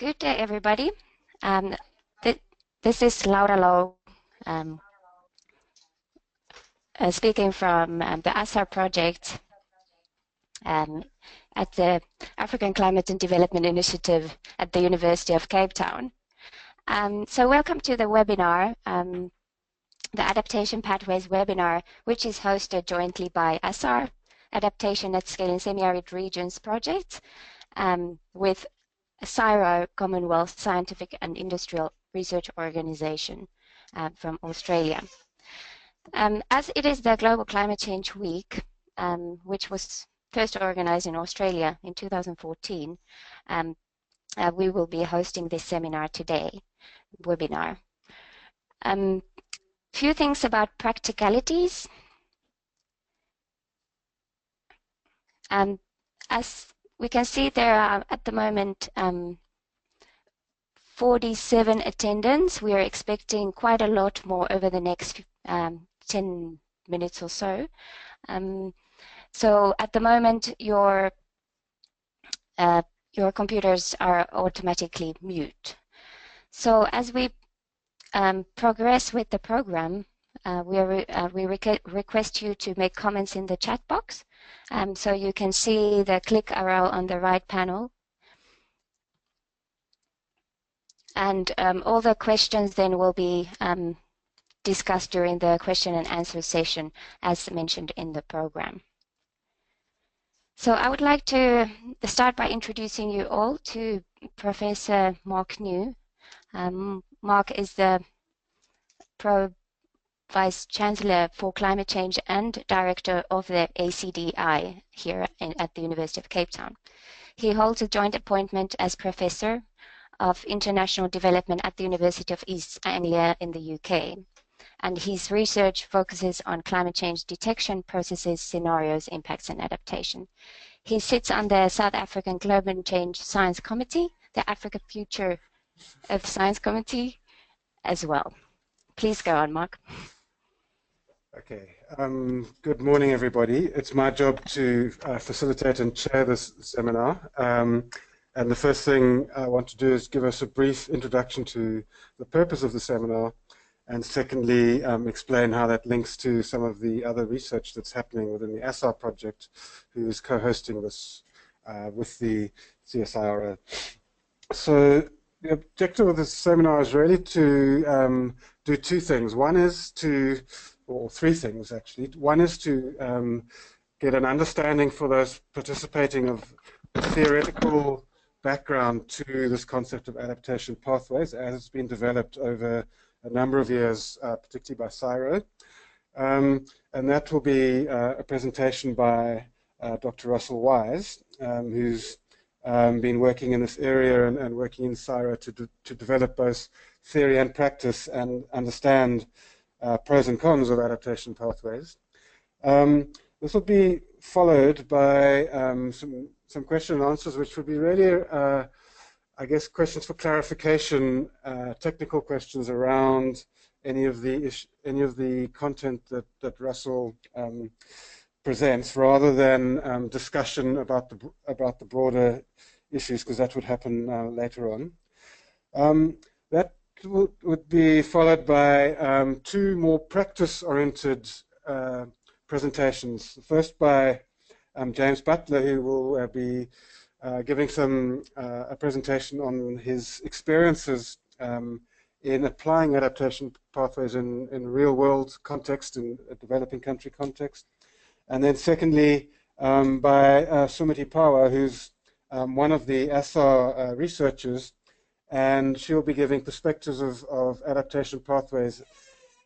Good day, everybody. Um, th this is Laura Lowe um, speaking from the ASSAR project um, at the African Climate and Development Initiative at the University of Cape Town. So welcome to the webinar, the Adaptation Pathways webinar, which is hosted jointly by ASSAR, Adaptation at Scale in Semi-Arid Regions project, with CSIRO, Commonwealth Scientific and Industrial Research Organization from Australia. As it is the Global Climate Change Week, which was first organized in Australia in 2014, we will be hosting this seminar today, webinar. Few things about practicalities. As we can see, there are at the moment 47 attendants. We are expecting quite a lot more over the next 10 minutes or so. So at the moment, your computers are automatically mute. So as we progress with the program, we request you to make comments in the chat box. So you can see the click arrow on the right panel. And all the questions then will be discussed during the question and answer session, as mentioned in the program. So I would like to start by introducing you all to Professor Mark New. Mark is the Vice Chancellor for Climate Change and Director of the ACDI here at the University of Cape Town. He holds a joint appointment as Professor of International Development at the University of East Anglia in the UK. And his research focuses on climate change detection, processes, scenarios, impacts, and adaptation. He sits on the South African Climate Change Science Committee, the Africa Future of Science Committee as well. Please go on, Mark. Okay. Good morning, everybody. It's my job to facilitate and chair this seminar. And the first thing I want to do is give us a brief introduction to the purpose of the seminar, and secondly, explain how that links to some of the other research that's happening within the ASSAR project, who is co-hosting this with the CSIRO. So the objective of this seminar is really to do two things. One is to, or three things actually. One is to get an understanding for those participating of the theoretical background to this concept of adaptation pathways as it's been developed over a number of years, particularly by CSIRO. And that will be a presentation by Dr. Russell Wise, who's been working in this area and working in CSIRO to develop both theory and practice and understand pros and cons of adaptation pathways. This will be followed by some question and answers, which would be really I guess questions for clarification, technical questions around any of the content that Russell presents, rather than discussion about the broader issues, because that would happen later on. That would be followed by two more practice-oriented presentations. The first by James Butler, who will be giving a presentation on his experiences in applying adaptation pathways in real-world context, in a developing country context. And then secondly, by Sumati Pawa, who's one of the ASSAR researchers, and she'll be giving perspectives of adaptation pathways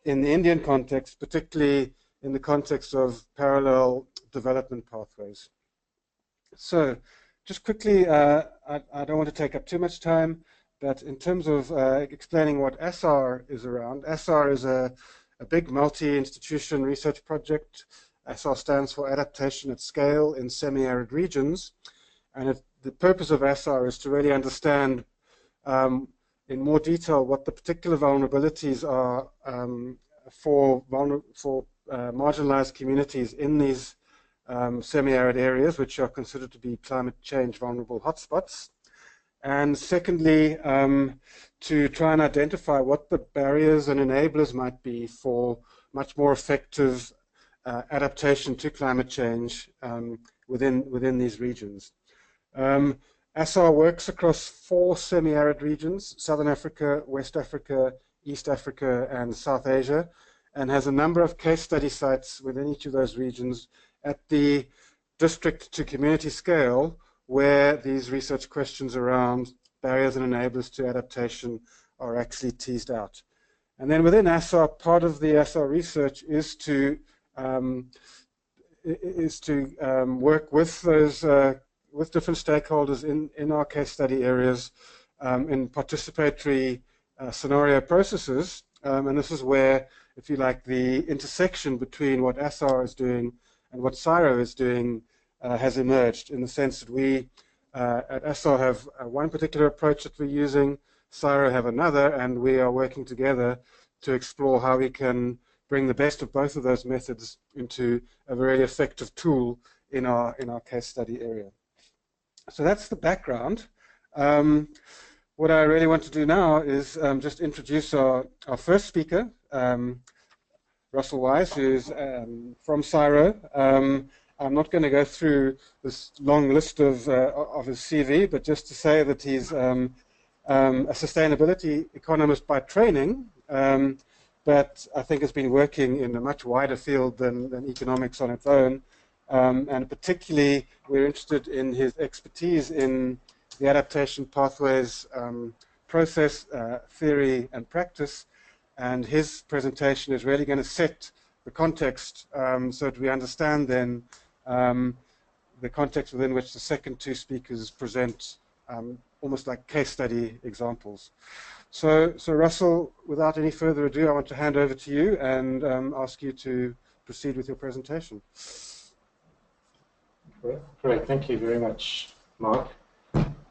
in the Indian context, particularly in the context of parallel development pathways. So, just quickly, I don't want to take up too much time, but in terms of explaining what ASSAR is around, ASSAR is a big multi-institution research project. ASSAR stands for Adaptation at Scale in Semi-Arid Regions, and the purpose of ASSAR is to really understand in more detail what the particular vulnerabilities are for marginalized communities in these semi-arid areas, which are considered to be climate change vulnerable hotspots, And secondly, to try and identify what the barriers and enablers might be for much more effective adaptation to climate change within these regions. ASSAR works across 4 semi-arid regions: Southern Africa, West Africa, East Africa, and South Asia, and has a number of case study sites within each of those regions at the district to community scale, where these research questions around barriers and enablers to adaptation are actually teased out. And then within ASSAR, part of the ASSAR research is to work with those with different stakeholders in our case study areas in participatory scenario processes. And this is where, if you like, the intersection between what ASSAR is doing and what CSIRO is doing has emerged, in the sense that we at ASSAR have one particular approach that we're using, CSIRO have another, and we are working together to explore how we can bring the best of both of those methods into a very effective tool in our case study area. So that's the background. What I really want to do now is just introduce our first speaker, Russell Wise, who's from CSIRO. I'm not going to go through this long list of his CV, but just to say that he's a sustainability economist by training, but I think has been working in a much wider field than economics on its own. And particularly, we're interested in his expertise in the adaptation pathways process, theory, and practice. And his presentation is really going to set the context so that we understand then the context within which the second 2 speakers present almost like case study examples. So Russell, without any further ado, I want to hand over to you and ask you to proceed with your presentation. Great, thank you very much, Mark.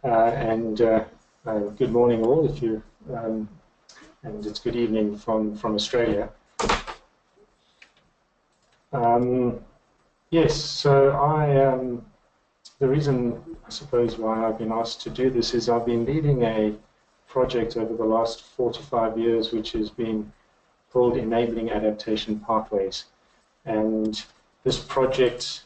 Good morning all, if you and it's good evening from Australia. Yes, so the reason, I suppose, why I've been asked to do this is I've been leading a project over the last 4 to 5 years, which has been called Enabling Adaptation Pathways. And this project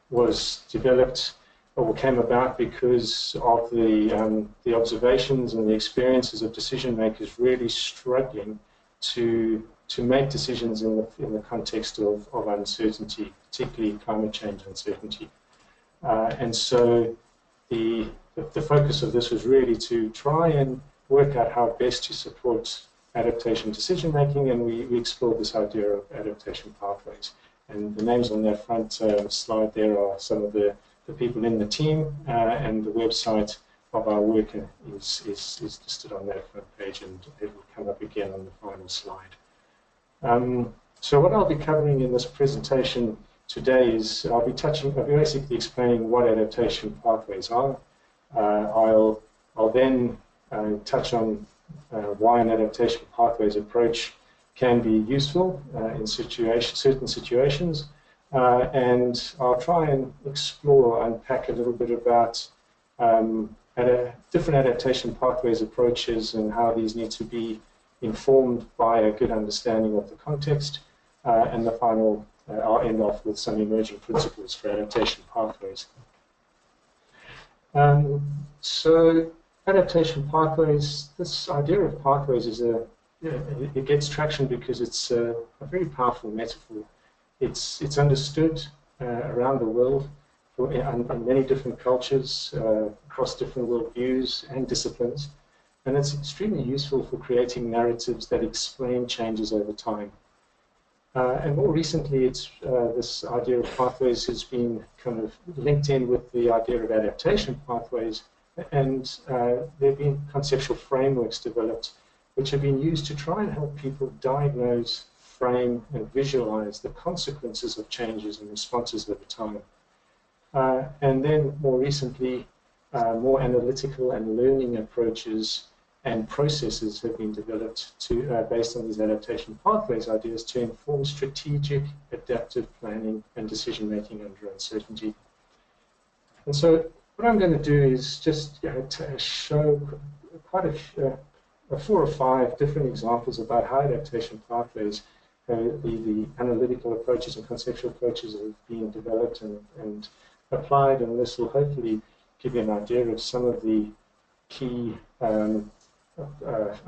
was developed or came about because of the observations and the experiences of decision makers really struggling to make decisions in the context of uncertainty, particularly climate change uncertainty. And so the focus of this was really to try and work out how best to support adaptation decision making, and we explored this idea of adaptation pathways. And the names on that front slide there are some of the people in the team, and the website of our work is listed on that front page, and it will come up again on the final slide. So what I'll be covering in this presentation today is I'll be basically explaining what adaptation pathways are. I'll then touch on why an adaptation pathways approach can be useful in certain situations, and I'll try and explore, unpack a little bit about different adaptation pathways approaches and how these need to be informed by a good understanding of the context, and the final, I'll end off with some emerging principles for adaptation pathways. So adaptation pathways, this idea of pathways is it gets traction because it's a very powerful metaphor. It's understood around the world in many different cultures, across different worldviews and disciplines, and it's extremely useful for creating narratives that explain changes over time. And more recently, this idea of pathways has been kind of linked in with the idea of adaptation pathways, and there have been conceptual frameworks developed which have been used to try and help people diagnose, frame, and visualize the consequences of changes and responses over time. And then more recently, more analytical and learning approaches and processes have been developed based on these adaptation pathways ideas to inform strategic, adaptive planning and decision-making under uncertainty. And so what I'm going to do is just to show quite a 4 or 5 different examples about how adaptation pathways, the analytical approaches and conceptual approaches have been developed and applied, and this will hopefully give you an idea of some of the key, I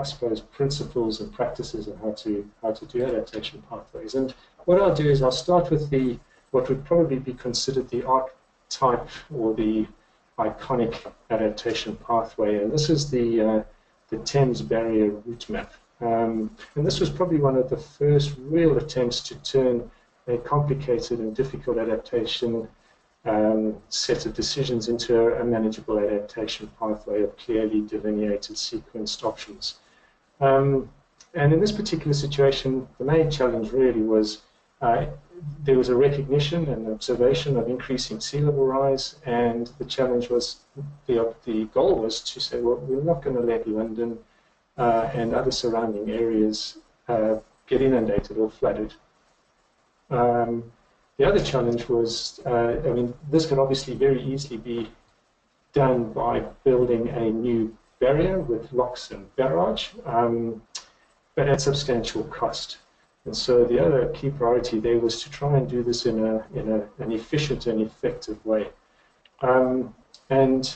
suppose, principles and practices of how to do adaptation pathways. And what I'll do is I'll start with what would probably be considered the archetype or the iconic adaptation pathway, and this is the Thames Barrier route map. And this was probably one of the first real attempts to turn a complicated and difficult adaptation set of decisions into a manageable adaptation pathway of clearly delineated sequenced options. And in this particular situation, the main challenge really was there was a recognition and observation of increasing sea level rise, and the challenge was, the goal was to say, well, we're not going to let London and other surrounding areas get inundated or flooded. The other challenge was, I mean, this can obviously very easily be done by building a new barrier with locks and barrage, but at substantial cost. And so the other key priority there was to try and do this in an efficient and effective way. And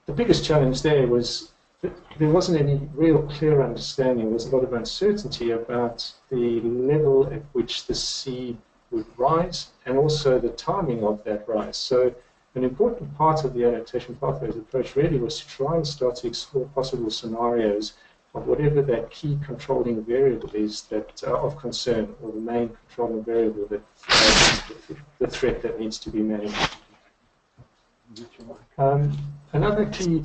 the biggest challenge there was that there wasn't any real clear understanding. There was a lot of uncertainty about the level at which the sea would rise and also the timing of that rise. So an important part of the adaptation pathways approach really was to try and start to explore possible scenarios of whatever that key controlling variable is that of concern, or the main controlling variable that the threat that needs to be managed. Another key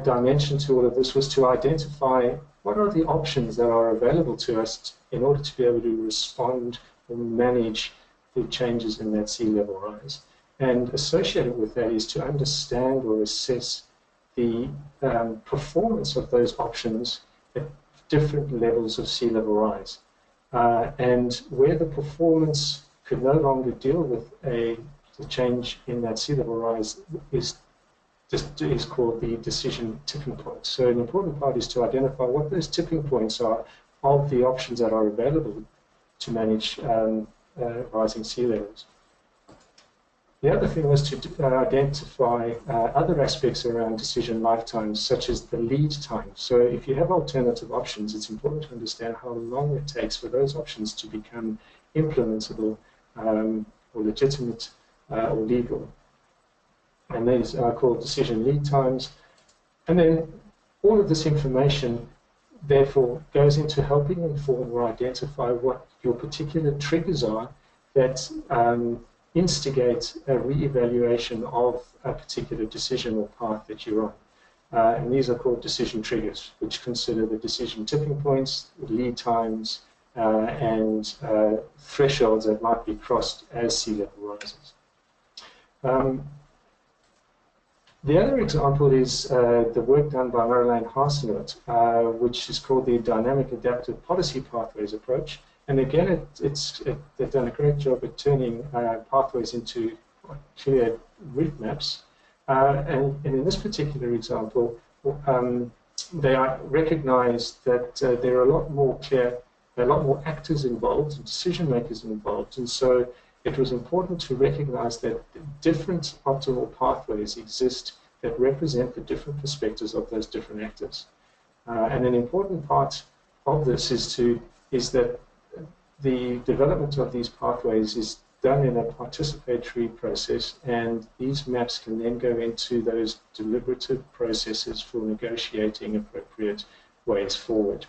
dimension to all of this was to identify what are the options that are available to us in order to be able to respond or manage the changes in that sea level rise. And associated with that is to understand or assess the performance of those options at different levels of sea level rise. And where the performance could no longer deal with the change in that sea level rise is called the decision tipping point. So an important part is to identify what those tipping points are of the options that are available to manage rising sea levels. The other thing was to identify other aspects around decision lifetimes, such as the lead time. So if you have alternative options, it's important to understand how long it takes for those options to become implementable or legitimate or legal. And these are called decision lead times. And then all of this information, therefore, goes into helping inform or identify what your particular triggers are that instigate a re-evaluation of a particular decision or path that you're on. And these are called decision triggers, which consider the decision tipping points, lead times, and thresholds that might be crossed as sea level rises. The other example is the work done by Marlene Hasenhut, which is called the Dynamic Adaptive Policy Pathways approach. And again, they've done a great job at turning pathways into clear route maps. And in this particular example, they recognize that there are a lot more actors involved, and decision makers involved. And so it was important to recognize that different optimal pathways exist that represent the different perspectives of those different actors. And an important part of this is that the development of these pathways is done in a participatory process, and these maps can then go into those deliberative processes for negotiating appropriate ways forward.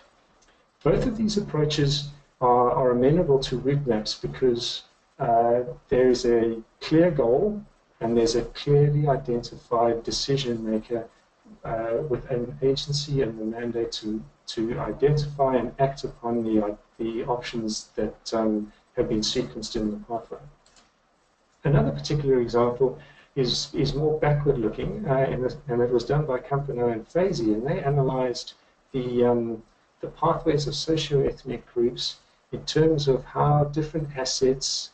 Both of these approaches are amenable to route maps because there is a clear goal and there's a clearly identified decision maker with an agency and the mandate to identify and act upon the options that have been sequenced in the pathway. Another particular example is more backward looking, and it was done by Campano and Fazy, and they analyzed the pathways of socio-ethnic groups in terms of how different assets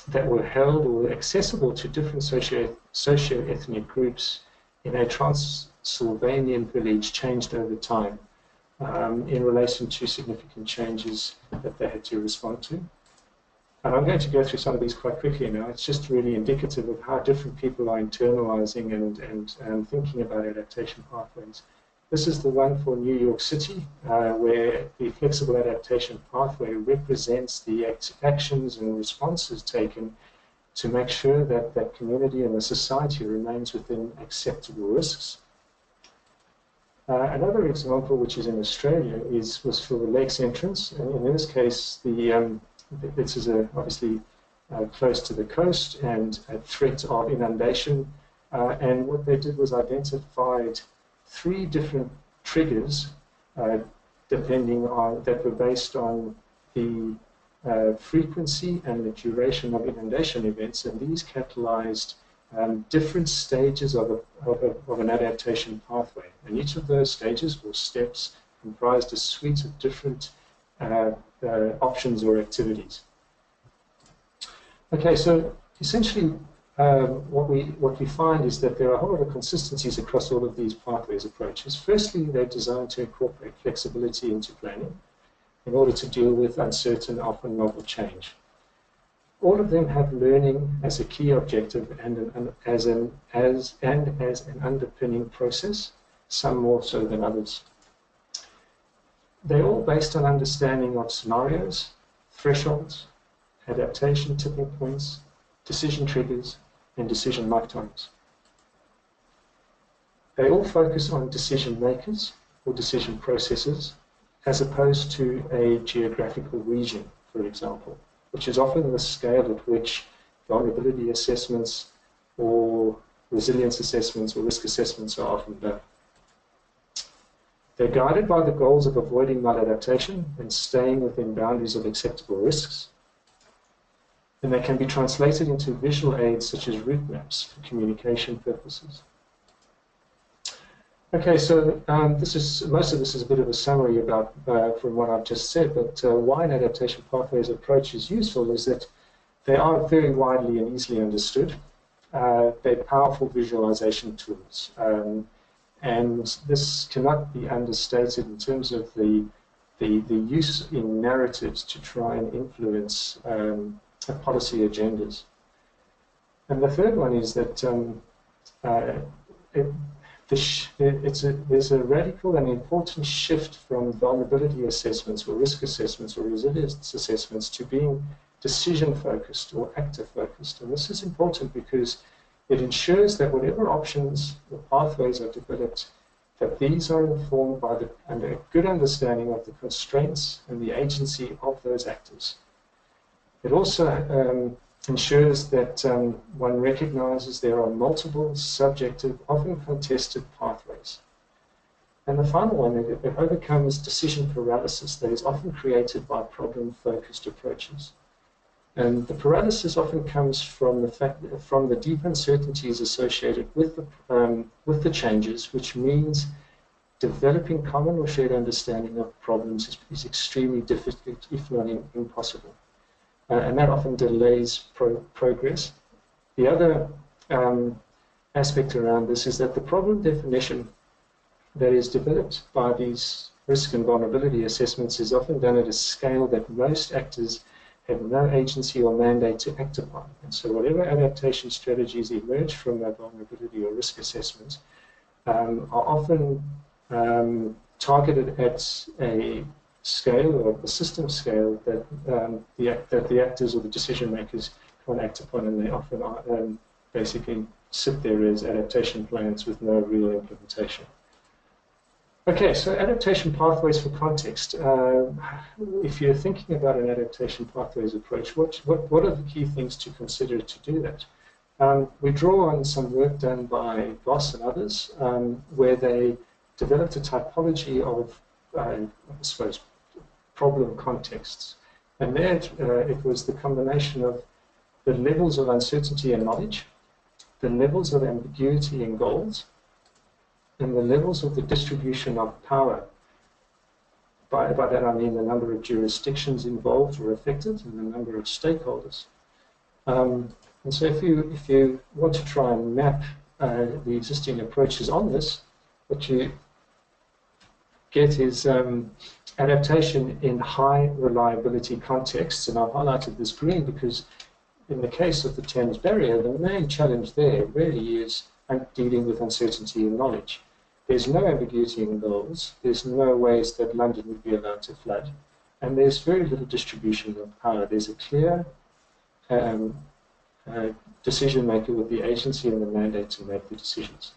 that were held or accessible to different socio-ethnic groups in a Transylvanian village changed over time in relation to significant changes that they had to respond to. And I'm going to go through some of these quite quickly now. It's just really indicative of how different people are internalizing and thinking about adaptation pathways. This is the one for New York City, where the flexible adaptation pathway represents the actions and responses taken to make sure that that community and the society remains within acceptable risks. Another example, which is in Australia, was for the lakes entrance. And in this case, this is obviously close to the coast and a threat of inundation. And what they did was identified 3 different triggers, depending on that were based on the frequency and the duration of inundation events, and these catalyzed different stages of an adaptation pathway. And each of those stages or steps comprised a suite of different options or activities. Okay, so essentially what we find is that there are a whole lot of consistencies across all of these pathways approaches. Firstly, they're designed to incorporate flexibility into planning in order to deal with uncertain, often novel change. All of them have learning as a key objective and as an underpinning process, some more so than others. They're all based on understanding of scenarios, thresholds, adaptation tipping points, decision triggers, and decision lifetimes. They all focus on decision makers or decision processes, as opposed to a geographical region, for example, which is often the scale at which vulnerability assessments or resilience assessments or risk assessments are often done. They're guided by the goals of avoiding maladaptation and staying within boundaries of acceptable risks. And they can be translated into visual aids such as route maps for communication purposes. Okay, so most of this is a bit of a summary about from what I've just said, but why an adaptation pathways approach is useful is that they are very widely and easily understood. They're powerful visualization tools. And this cannot be understated in terms of the use in narratives to try and influence policy agendas. And the third one is that there's a radical and important shift from vulnerability assessments or risk assessments or resilience assessments to being decision-focused or actor-focused. And this is important because it ensures that whatever options or pathways are developed, that these are informed by a good understanding of the constraints and the agency of those actors. It also ensures that one recognizes there are multiple subjective, often contested pathways. And the final one, it overcomes decision paralysis that is often created by problem-focused approaches. And the paralysis often comes from the deep uncertainties associated with the changes, which means developing common or shared understanding of problems is extremely difficult, if not impossible. And that often delays progress. The other aspect around this is that the problem definition that is developed by these risk and vulnerability assessments is often done at a scale that most actors have no agency or mandate to act upon. And so whatever adaptation strategies emerge from that vulnerability or risk assessment are often targeted at a scale or a system scale that the actors or the decision makers can't act upon, and they often are, basically sit there as adaptation plans with no real implementation. Okay, so adaptation pathways for context. If you're thinking about an adaptation pathways approach, what are the key things to consider to do that? We draw on some work done by Voss and others, where they developed a typology of, I suppose, problem contexts. And there it was the combination of the levels of uncertainty and knowledge, the levels of ambiguity and goals, and the levels of the distribution of power. By that I mean the number of jurisdictions involved or affected and the number of stakeholders. And so if you want to try and map the existing approaches on this, what you get is adaptation in high reliability contexts. And I've highlighted this green because in the case of the Thames Barrier, the main challenge there really is dealing with uncertainty and knowledge. There's no ambiguity in goals. There's no ways that London would be allowed to flood. And there's very little distribution of power. There's a clear decision maker with the agency and the mandate to make the decisions.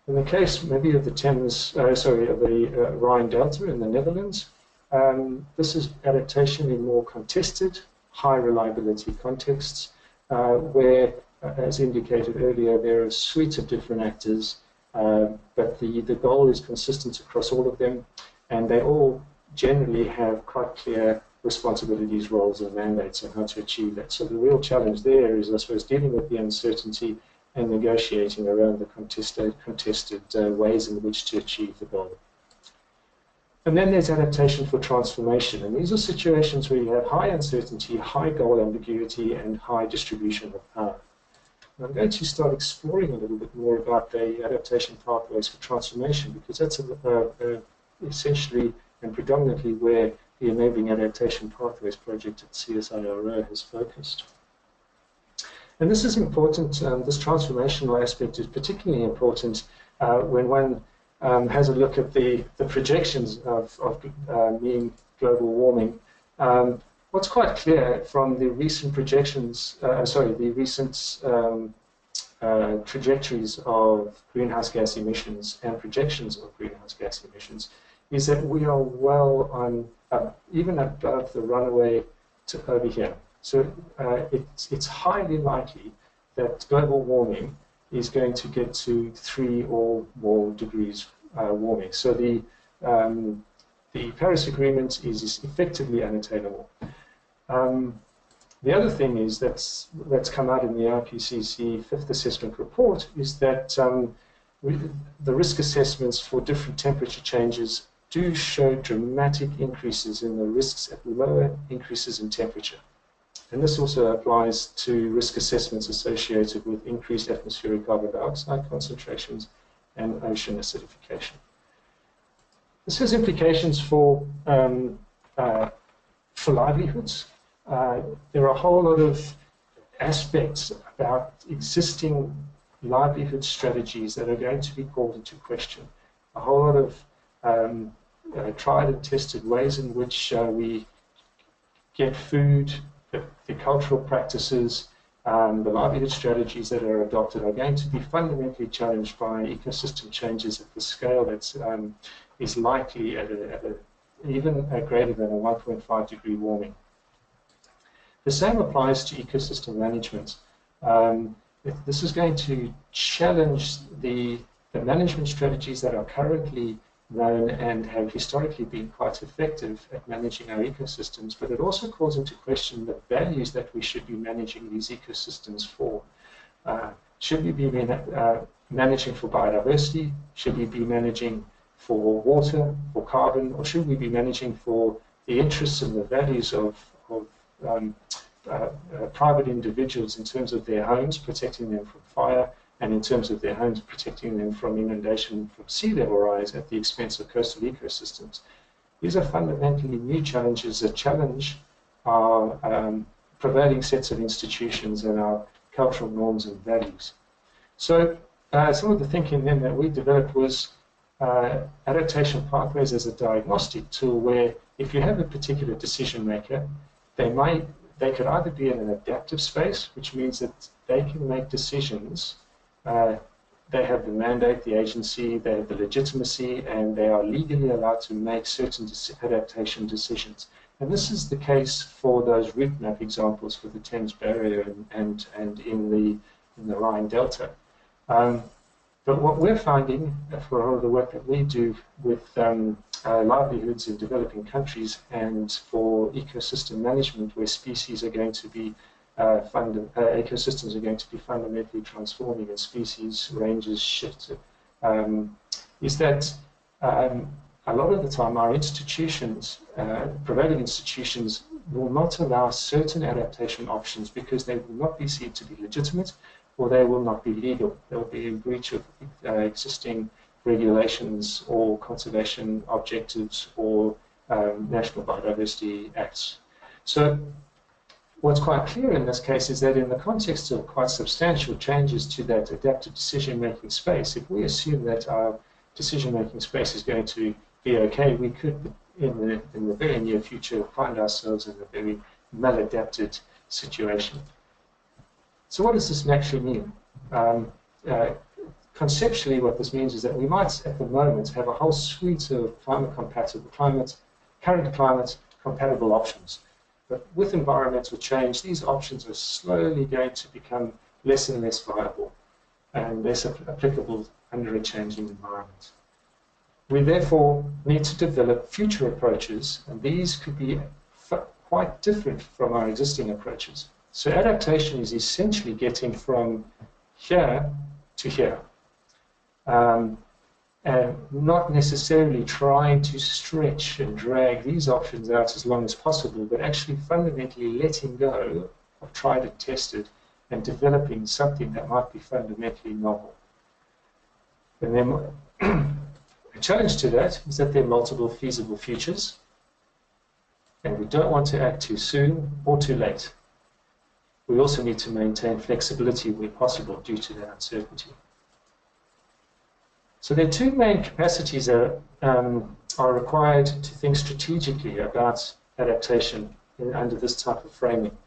In the case maybe of the the Rhine Delta in the Netherlands, this is adaptation in more contested, high reliability contexts, where, as indicated earlier, there are a suite of different actors, but the goal is consistent across all of them, and they all generally have quite clear responsibilities, roles, and mandates on how to achieve that. So the real challenge there is, I suppose, dealing with the uncertainty and negotiating around the contested ways in which to achieve the goal. And then there's adaptation for transformation. And these are situations where you have high uncertainty, high goal ambiguity, and high distribution of power. And I'm going to start exploring a little bit more about the adaptation pathways for transformation, because that's essentially and predominantly where the Enabling Adaptation Pathways project at CSIRO has focused. And this is important, this transformational aspect is particularly important when one has a look at the projections of mean global warming. What's quite clear from the recent projections, the recent trajectories of greenhouse gas emissions and projections of greenhouse gas emissions, is that we are well on, even above the runaway to over here. So it's highly likely that global warming is going to get to 3 or more degrees warming. So the Paris Agreement is effectively unattainable. The other thing is that's come out in the IPCC Fifth Assessment Report is that the risk assessments for different temperature changes do show dramatic increases in the risks at lower increases in temperature. And this also applies to risk assessments associated with increased atmospheric carbon dioxide concentrations and ocean acidification. This has implications for livelihoods. There are a whole lot of aspects about existing livelihood strategies that are going to be called into question. A whole lot of tried and tested ways in which we get food, the cultural practices, the livelihood strategies that are adopted are going to be fundamentally challenged by ecosystem changes at the scale that is likely at even greater than a 1.5 degree warming. The same applies to ecosystem management. This is going to challenge the management strategies that are currently known and have historically been quite effective at managing our ecosystems, but it also calls into question the values that we should be managing these ecosystems for. Should we be managing for biodiversity? Should we be managing for water, for carbon, or should we be managing for the interests and the values of private individuals in terms of their homes, protecting them from fire, and in terms of their homes, protecting them from inundation from sea level rise at the expense of coastal ecosystems? These are fundamentally new challenges that challenge our prevailing sets of institutions and our cultural norms and values. So some of the thinking then that we developed was adaptation pathways as a diagnostic tool where if you have a particular decision maker, they could either be in an adaptive space, which means that they can make decisions. They have the mandate, the agency, they have the legitimacy, and they are legally allowed to make certain adaptation decisions. And this is the case for those route map examples for the Thames Barrier and in the Rhine Delta. But what we're finding for all of the work that we do with livelihoods in developing countries and for ecosystem management, where species are going to be ecosystems are going to be fundamentally transforming and species ranges shift, is that a lot of the time our institutions, prevailing institutions, will not allow certain adaptation options because they will not be seen to be legitimate or they will not be legal. They will be in breach of existing regulations or conservation objectives or national biodiversity acts. So what's quite clear in this case is that in the context of quite substantial changes to that adaptive decision-making space, if we assume that our decision-making space is going to be okay, we could, in the very near future, find ourselves in a very maladapted situation. So what does this actually mean? Conceptually, what this means is that we might, at the moment, have a whole suite of current climate compatible options. But with environmental change, these options are slowly going to become less and less viable and less applicable under a changing environment. We therefore need to develop future approaches, and these could be quite different from our existing approaches. So adaptation is essentially getting from here to here, and not necessarily trying to stretch and drag these options out as long as possible, but actually fundamentally letting go of tried and tested and developing something that might be fundamentally novel. And then the challenge to that is that there are multiple feasible futures, and we don't want to act too soon or too late. We also need to maintain flexibility where possible due to that uncertainty. So there are two main capacities that are required to think strategically about adaptation under this type of framing.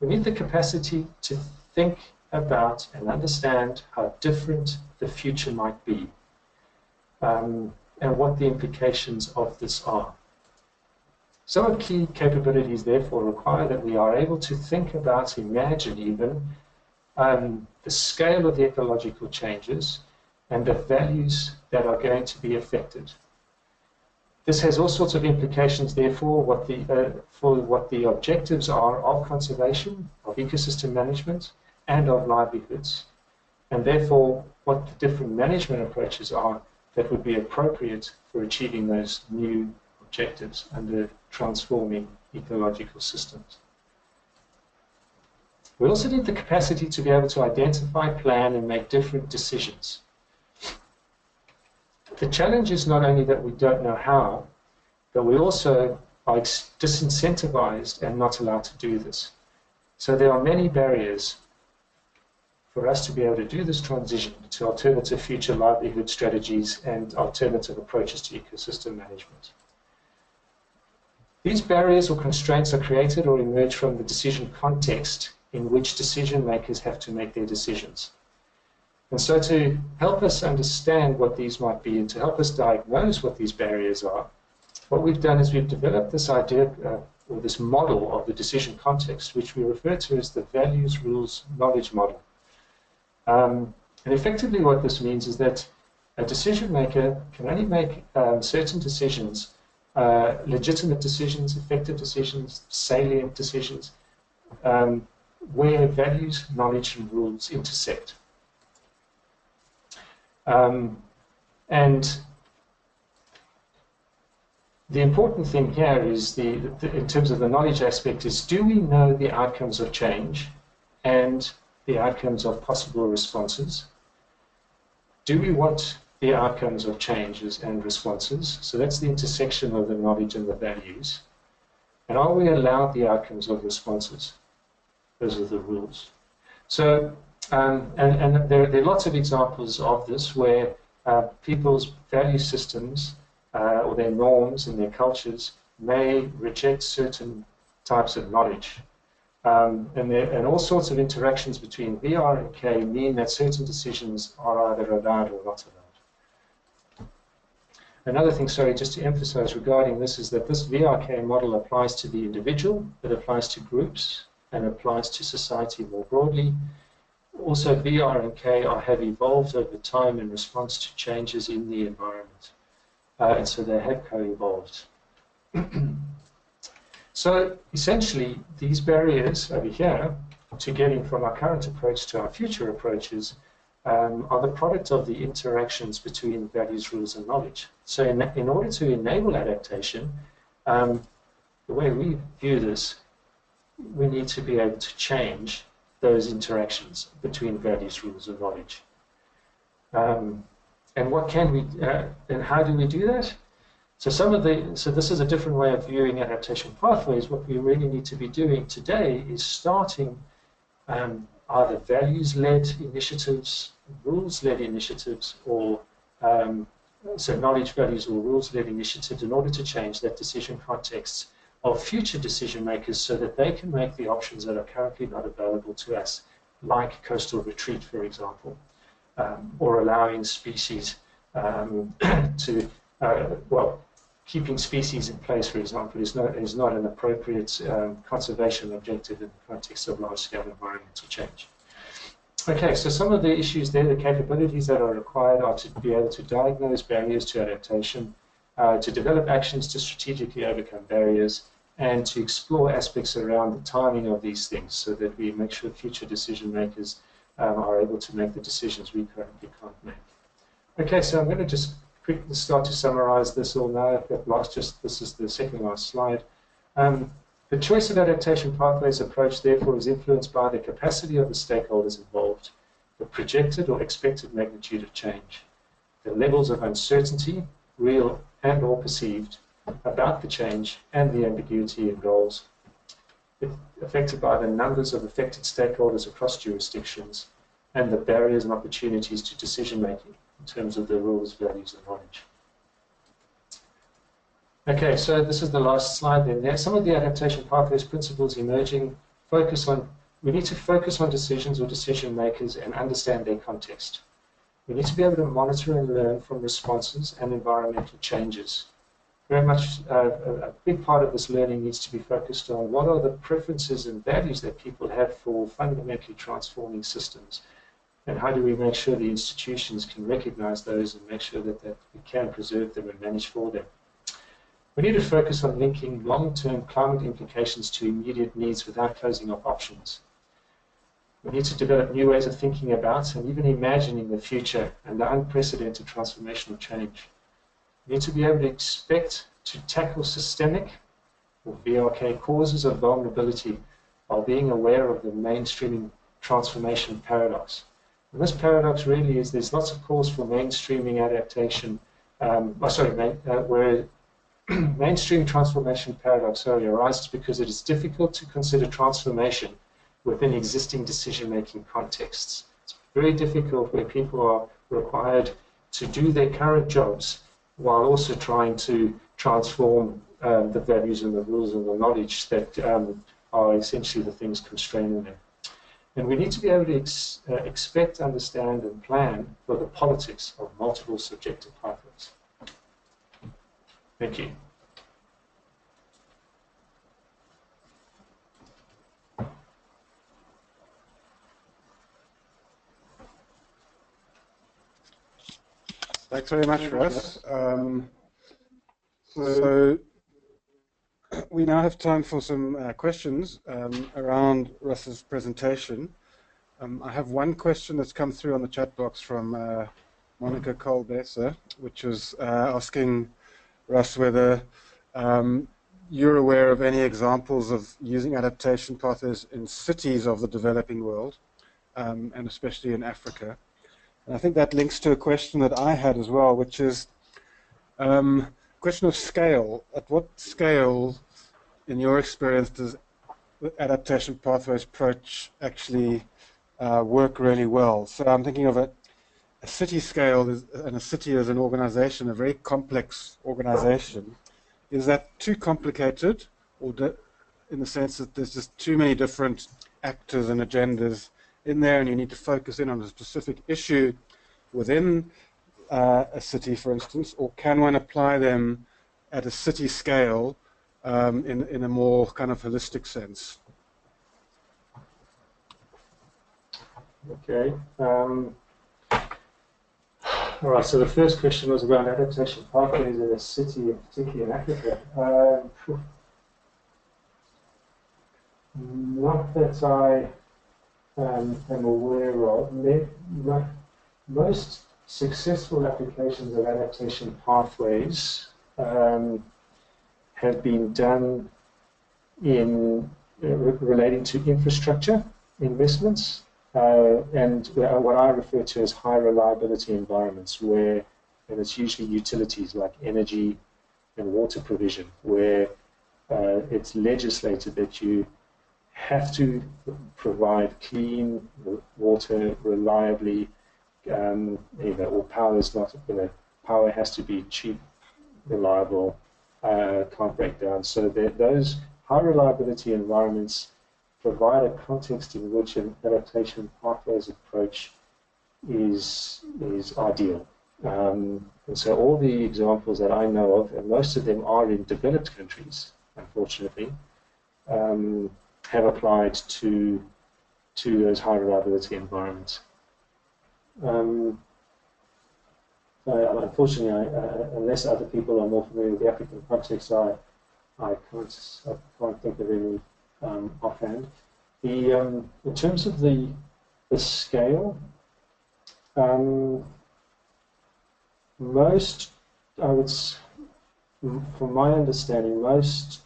We need the capacity to think about and understand how different the future might be, and what the implications of this are. Some key capabilities, therefore, require that we are able to think about, imagine even, the scale of the ecological changes and the values that are going to be affected. This has all sorts of implications, therefore, for what the objectives are of conservation, of ecosystem management, and of livelihoods, and therefore what the different management approaches are that would be appropriate for achieving those new objectives under transforming ecological systems. We also need the capacity to be able to identify, plan, and make different decisions. The challenge is not only that we don't know how, but we also are disincentivized and not allowed to do this. So there are many barriers for us to be able to do this transition to alternative future livelihood strategies and alternative approaches to ecosystem management. These barriers or constraints are created or emerge from the decision context in which decision makers have to make their decisions. And so to help us understand what these might be and to help us diagnose what these barriers are, what we've done is we've developed this idea or this model of the decision context, which we refer to as the values, rules, knowledge model. And effectively what this means is that a decision maker can only make certain decisions, legitimate decisions, effective decisions, salient decisions, where values, knowledge, and rules intersect. And the important thing here is, in terms of the knowledge aspect, is do we know the outcomes of change and the outcomes of possible responses? Do we want the outcomes of changes and responses? So that's the intersection of the knowledge and the values. And are we allowed the outcomes of responses? Those are the rules. So, and there are lots of examples of this where people's value systems or their norms and their cultures may reject certain types of knowledge. And all sorts of interactions between VR and K mean that certain decisions are either allowed or not allowed. Another thing, sorry, just to emphasize regarding this is that this VRK model applies to the individual, it applies to groups, and applies to society more broadly. Also, VR and K have evolved over time in response to changes in the environment. And so they have co-evolved. So essentially, these barriers over here to getting from our current approach to our future approaches are the product of the interactions between values, rules, and knowledge. So in order to enable adaptation, the way we view this we need to be able to change those interactions between values, rules, and knowledge. And what can we, and how do we do that? So this is a different way of viewing adaptation pathways. What we really need to be doing today is starting either values-led initiatives, rules-led initiatives, or so knowledge, values, or rules-led initiatives in order to change that decision context of future decision makers so that they can make the options that are currently not available to us, like coastal retreat, for example, or allowing species to, well, keeping species in place, for example, is not an appropriate conservation objective in the context of large-scale environmental change. Okay, so some of the issues there, the capabilities that are required are to be able to diagnose barriers to adaptation, to develop actions to strategically overcome barriers, and to explore aspects around the timing of these things so that we make sure future decision makers are able to make the decisions we currently can't make. Okay, so I'm going to just quickly start to summarize this all now. This is the second last slide. The choice of adaptation pathways approach, therefore, is influenced by the capacity of the stakeholders involved, the projected or expected magnitude of change, the levels of uncertainty, real and or perceived, about the change, and the ambiguity in goals. It's affected by the numbers of affected stakeholders across jurisdictions and the barriers and opportunities to decision-making in terms of the rules, values, and knowledge. Okay, so this is the last slide then. There are some of the adaptation pathways principles emerging. We need to focus on decisions or decision makers and understand their context. We need to be able to monitor and learn from responses and environmental changes. Very much a big part of this learning needs to be focused on what are the preferences and values that people have for fundamentally transforming systems, and how do we make sure the institutions can recognize those and make sure that we can preserve them and manage for them. We need to focus on linking long-term climate implications to immediate needs without closing off options. We need to develop new ways of thinking about and even imagining the future and the unprecedented transformational change. We need to be able to expect to tackle systemic or VRK causes of vulnerability while being aware of the mainstreaming transformation paradox. And this paradox really is there's lots of calls for mainstreaming adaptation, where mainstream transformation paradox arises because it is difficult to consider transformation within existing decision-making contexts. It's very difficult where people are required to do their current jobs while also trying to transform the values and the rules and the knowledge that are essentially the things constraining them. And we need to be able to expect, understand, and plan for the politics of multiple subjective pathways. Thank you. Thanks very much, Russ. So we now have time for some questions around Russ's presentation. I have one question that's come through on the chat box from Monica Colbesa, which is asking Russ whether you're aware of any examples of using adaptation pathways in cities of the developing world, and especially in Africa. And I think that links to a question that I had as well, which is a question of scale. At what scale, in your experience, does the adaptation pathways approach actually work really well? So I'm thinking of a city scale, and a city as an organization, a very complex organization. Is that too complicated, or in the sense that there's just too many different actors and agendas in there, and you need to focus in on a specific issue within a city, for instance, or can one apply them at a city scale in a more kind of holistic sense? Okay. All right, so the first question was around adaptation pathways in a city, particularly in Africa. Not that I am aware of. Most successful applications of adaptation pathways have been done in relating to infrastructure investments and what I refer to as high reliability environments, where, and it's usually utilities like energy and water provision, where it's legislated that you have to provide clean water reliably. Or power is not, power has to be cheap, reliable, can't break down. So those high reliability environments provide a context in which an adaptation pathways approach is ideal. And so all the examples that I know of, and most of them are in developed countries, unfortunately, have applied to those high reliability environments. Unfortunately, unless other people are more familiar with the African context, I can't think of any offhand. In terms of the scale, most, from my understanding, most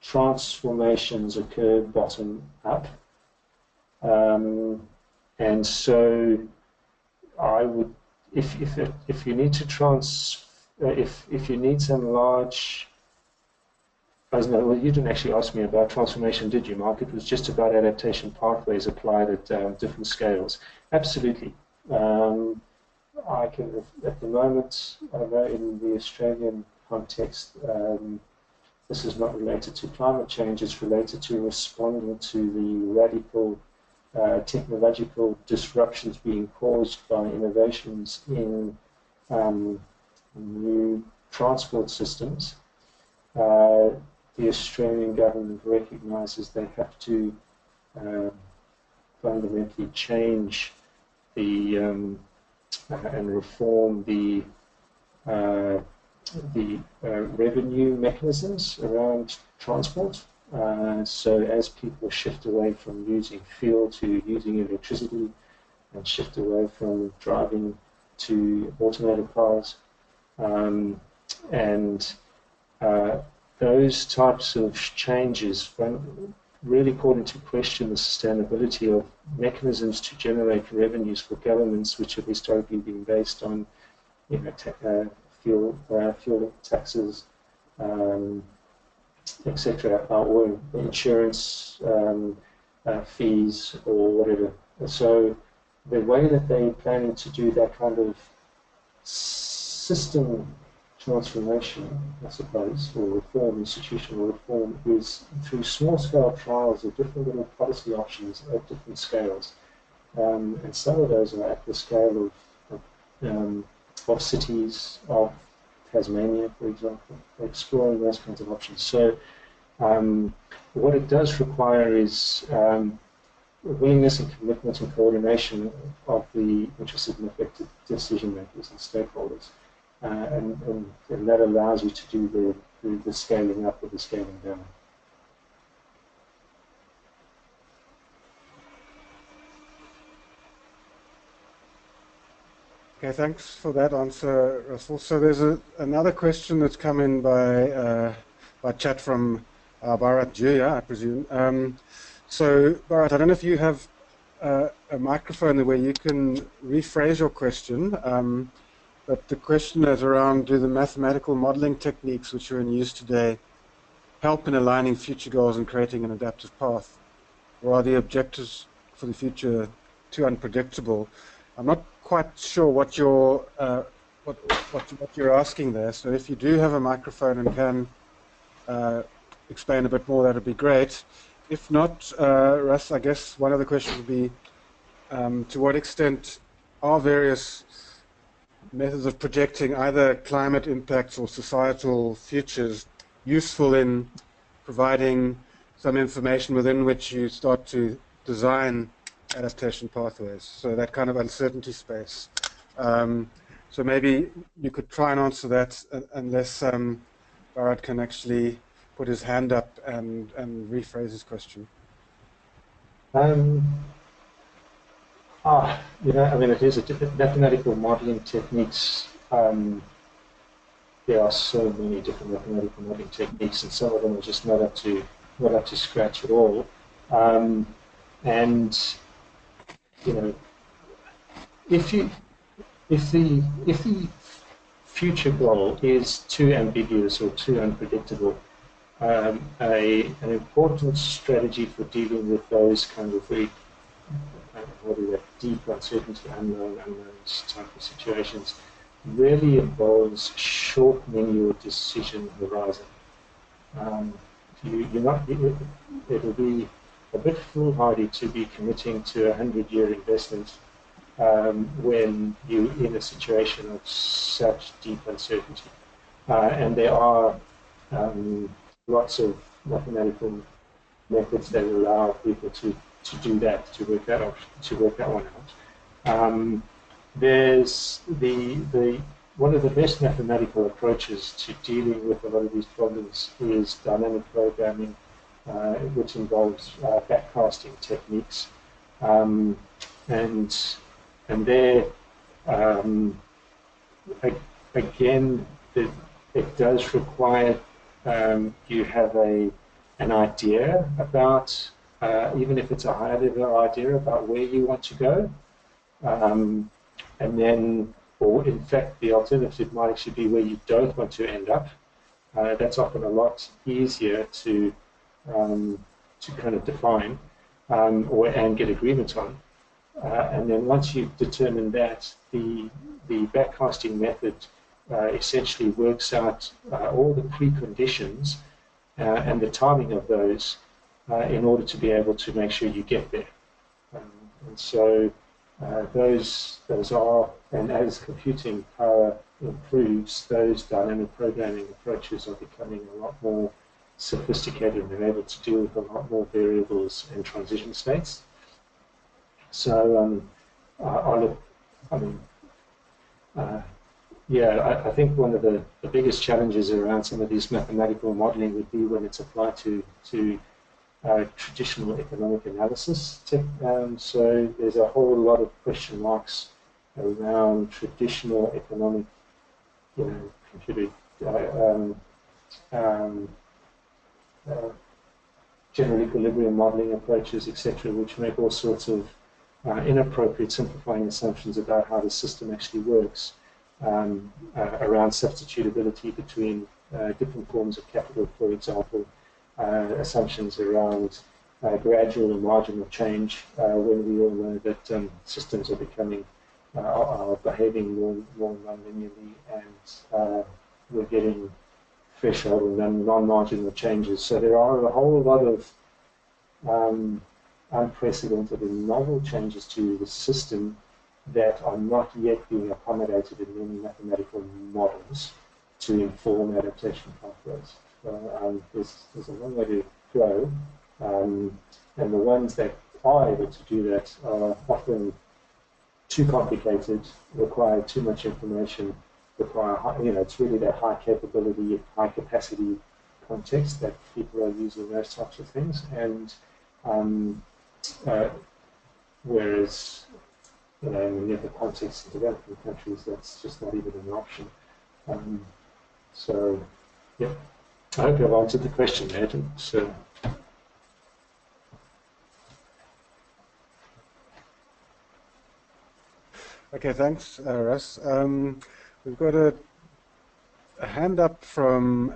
transformations occur bottom up, and so I would, if you need to if you need some large, well, you didn't actually ask me about transformation, did you, Mark? It was just about adaptation pathways applied at different scales. Absolutely. I can, at the moment, I know in the Australian context, this is not related to climate change, it's related to responding to the radical technological disruptions being caused by innovations in new transport systems. The Australian government recognises they have to fundamentally change the and reform the revenue mechanisms around transport. So as people shift away from using fuel to using electricity, and shift away from driving to automated cars, those types of changes really call into question the sustainability of mechanisms to generate revenues for governments, which have historically been based on, fuel taxes, etc., or insurance fees or whatever. So the way that they're planning to do that kind of system transformation, I suppose, or reform, institutional reform, is through small-scale trials of different little policy options at different scales. And some of those are at the scale of cities, of Tasmania, for example, exploring those kinds of options. So what it does require is willingness and commitment and coordination of the interested and affected decision makers and stakeholders. And that allows you to do the scaling up or the scaling down. Okay, thanks for that answer, Russell. So there's another question that's come in by chat from Bharat Juya, I presume. So Bharat, I don't know if you have a microphone where you can rephrase your question. But the question is around, do the mathematical modeling techniques which are in use today help in aligning future goals and creating an adaptive path? Or are the objectives for the future too unpredictable? I'm not quite sure what you're asking there. So if you do have a microphone and can explain a bit more, that would be great. If not, Russ, I guess one of the questions would be, to what extent are various methods of projecting either climate impacts or societal futures useful in providing some information within which you start to design adaptation pathways, so that kind of uncertainty space. So maybe you could try and answer that unless Bharat can actually put his hand up and rephrase his question. It is a different mathematical modeling techniques. There are so many different mathematical modeling techniques, and some of them are just not up to scratch at all. And you know, if the future goal is too ambiguous or too unpredictable, an important strategy for dealing with those kind of very deep uncertainty, unknowns type of situations really involves shortening your decision horizon. It'll be a bit foolhardy to be committing to a 100-year investment when you're in a situation of such deep uncertainty. And there are lots of mathematical methods that allow people to do that, to work that one out. There's one of the best mathematical approaches to dealing with a lot of these problems is dynamic programming, which involves backcasting techniques, and there again it does require you have an idea about, even if it's a higher level idea about where you want to go, and then, or in fact, the alternative might actually be where you don't want to end up. That's often a lot easier to kind of define and get agreement on. And then once you've determined that, the backcasting method essentially works out all the preconditions and the timing of those in order to be able to make sure you get there. And so those are, and as computing power improves, those dynamic programming approaches are becoming a lot more sophisticated and they're able to deal with a lot more variables and transition states. So I think one of the biggest challenges around some of this mathematical modeling would be when it's applied to traditional economic analysis. So there's a whole lot of question marks around traditional economic, computer general equilibrium modeling approaches, etc., which make all sorts of inappropriate simplifying assumptions about how the system actually works, around substitutability between different forms of capital, for example, assumptions around gradual and marginal change, when we all know that systems are becoming, are behaving more non-linearly, and we're getting threshold and non-marginal changes. So there are a whole lot of unprecedented and novel changes to the system that are not yet being accommodated in many mathematical models to inform adaptation pathways. So there's a long way to go, and the ones that are able to do that are often too complicated, require too much information, require it's really that high capability, high capacity context that people are using those types of things, and whereas in many of the contexts of developing countries, that's just not even an option. So, yeah, I hope I've answered the question, Adam. So. Okay, thanks, Russ. We've got a hand up from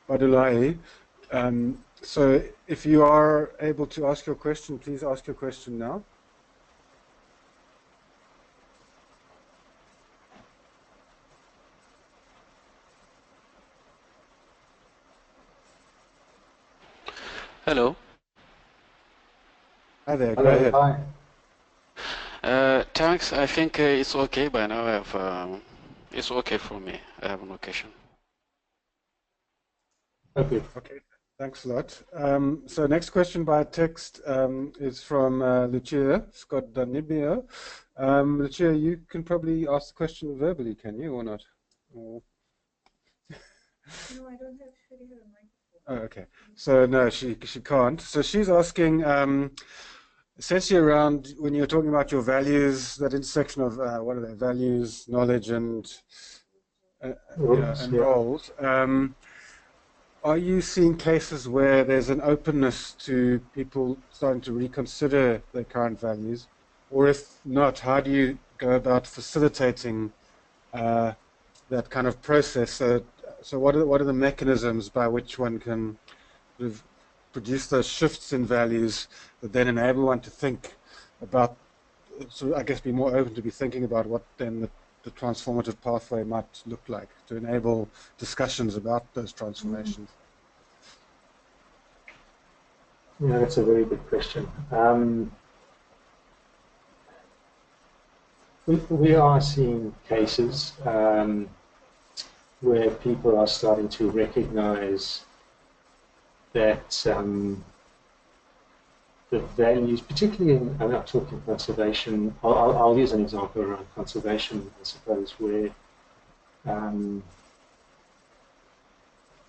Badulai. So if you are able to ask your question, please ask your question now. Hello. Hi there, go ahead. Hi. Thanks. I think it's okay by now. It's okay for me. I have no question. Okay, thanks a lot. So next question by text is from Lucia Scott Danibio. Lucia, you can probably ask the question verbally, can you, or not? Or... No, I don't have a microphone. Oh, okay. So no, she can't. So she's asking essentially around when you're talking about your values, that intersection of what are their values, knowledge, and roles. Are you seeing cases where there's an openness to people starting to reconsider their current values? Or if not, how do you go about facilitating that kind of process? So what are the mechanisms by which one can sort of produce those shifts in values that then enable one to think about, so I guess be more open to be thinking about what then the transformative pathway might look like to enable discussions about those transformations? Yeah, that's a very good question. We are seeing cases where people are starting to recognize that the values, particularly I'm not talking conservation, I'll use an example around conservation, I suppose, where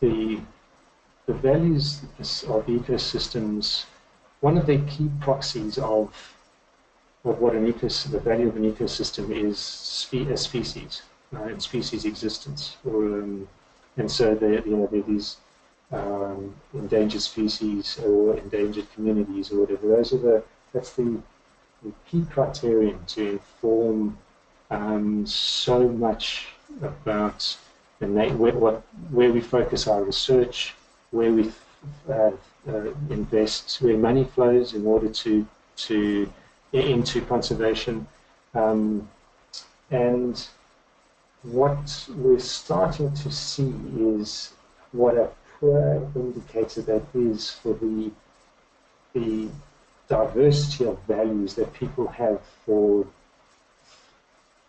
the values of ecosystems, one of the key proxies of what the value of an ecosystem is a species and species existence, and so there are these endangered species or endangered communities or whatever. That's the key criterion to inform so much about where we focus our research, where we invest, where money flows in order into conservation, and what we're starting to see is what a poor indicator that is for the diversity of values that people have for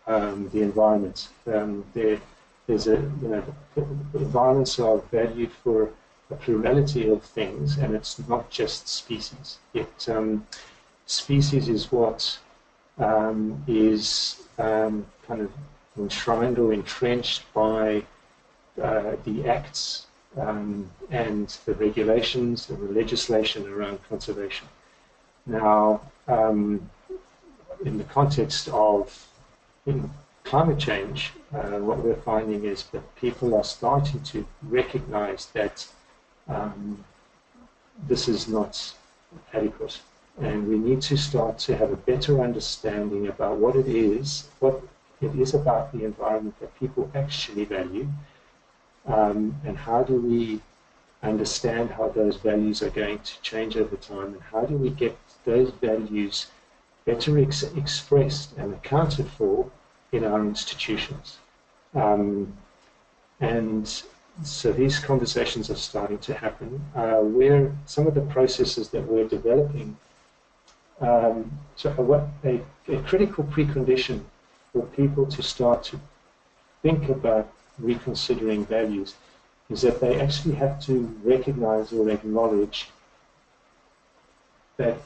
the environment. There's environments are valued for a plurality of things, and it's not just species. Species is what is kind of enshrined or entrenched by the acts and the regulations and the legislation around conservation. Now, in the context of climate change, what we're finding is that people are starting to recognize that this is not adequate. And we need to start to have a better understanding about what it is about the environment that people actually value, and how do we understand how those values are going to change over time, and how do we get those values better expressed and accounted for in our institutions. And so these conversations are starting to happen, where some of the processes that we're developing, a critical precondition for people to start to think about reconsidering values is that they actually have to recognize or acknowledge that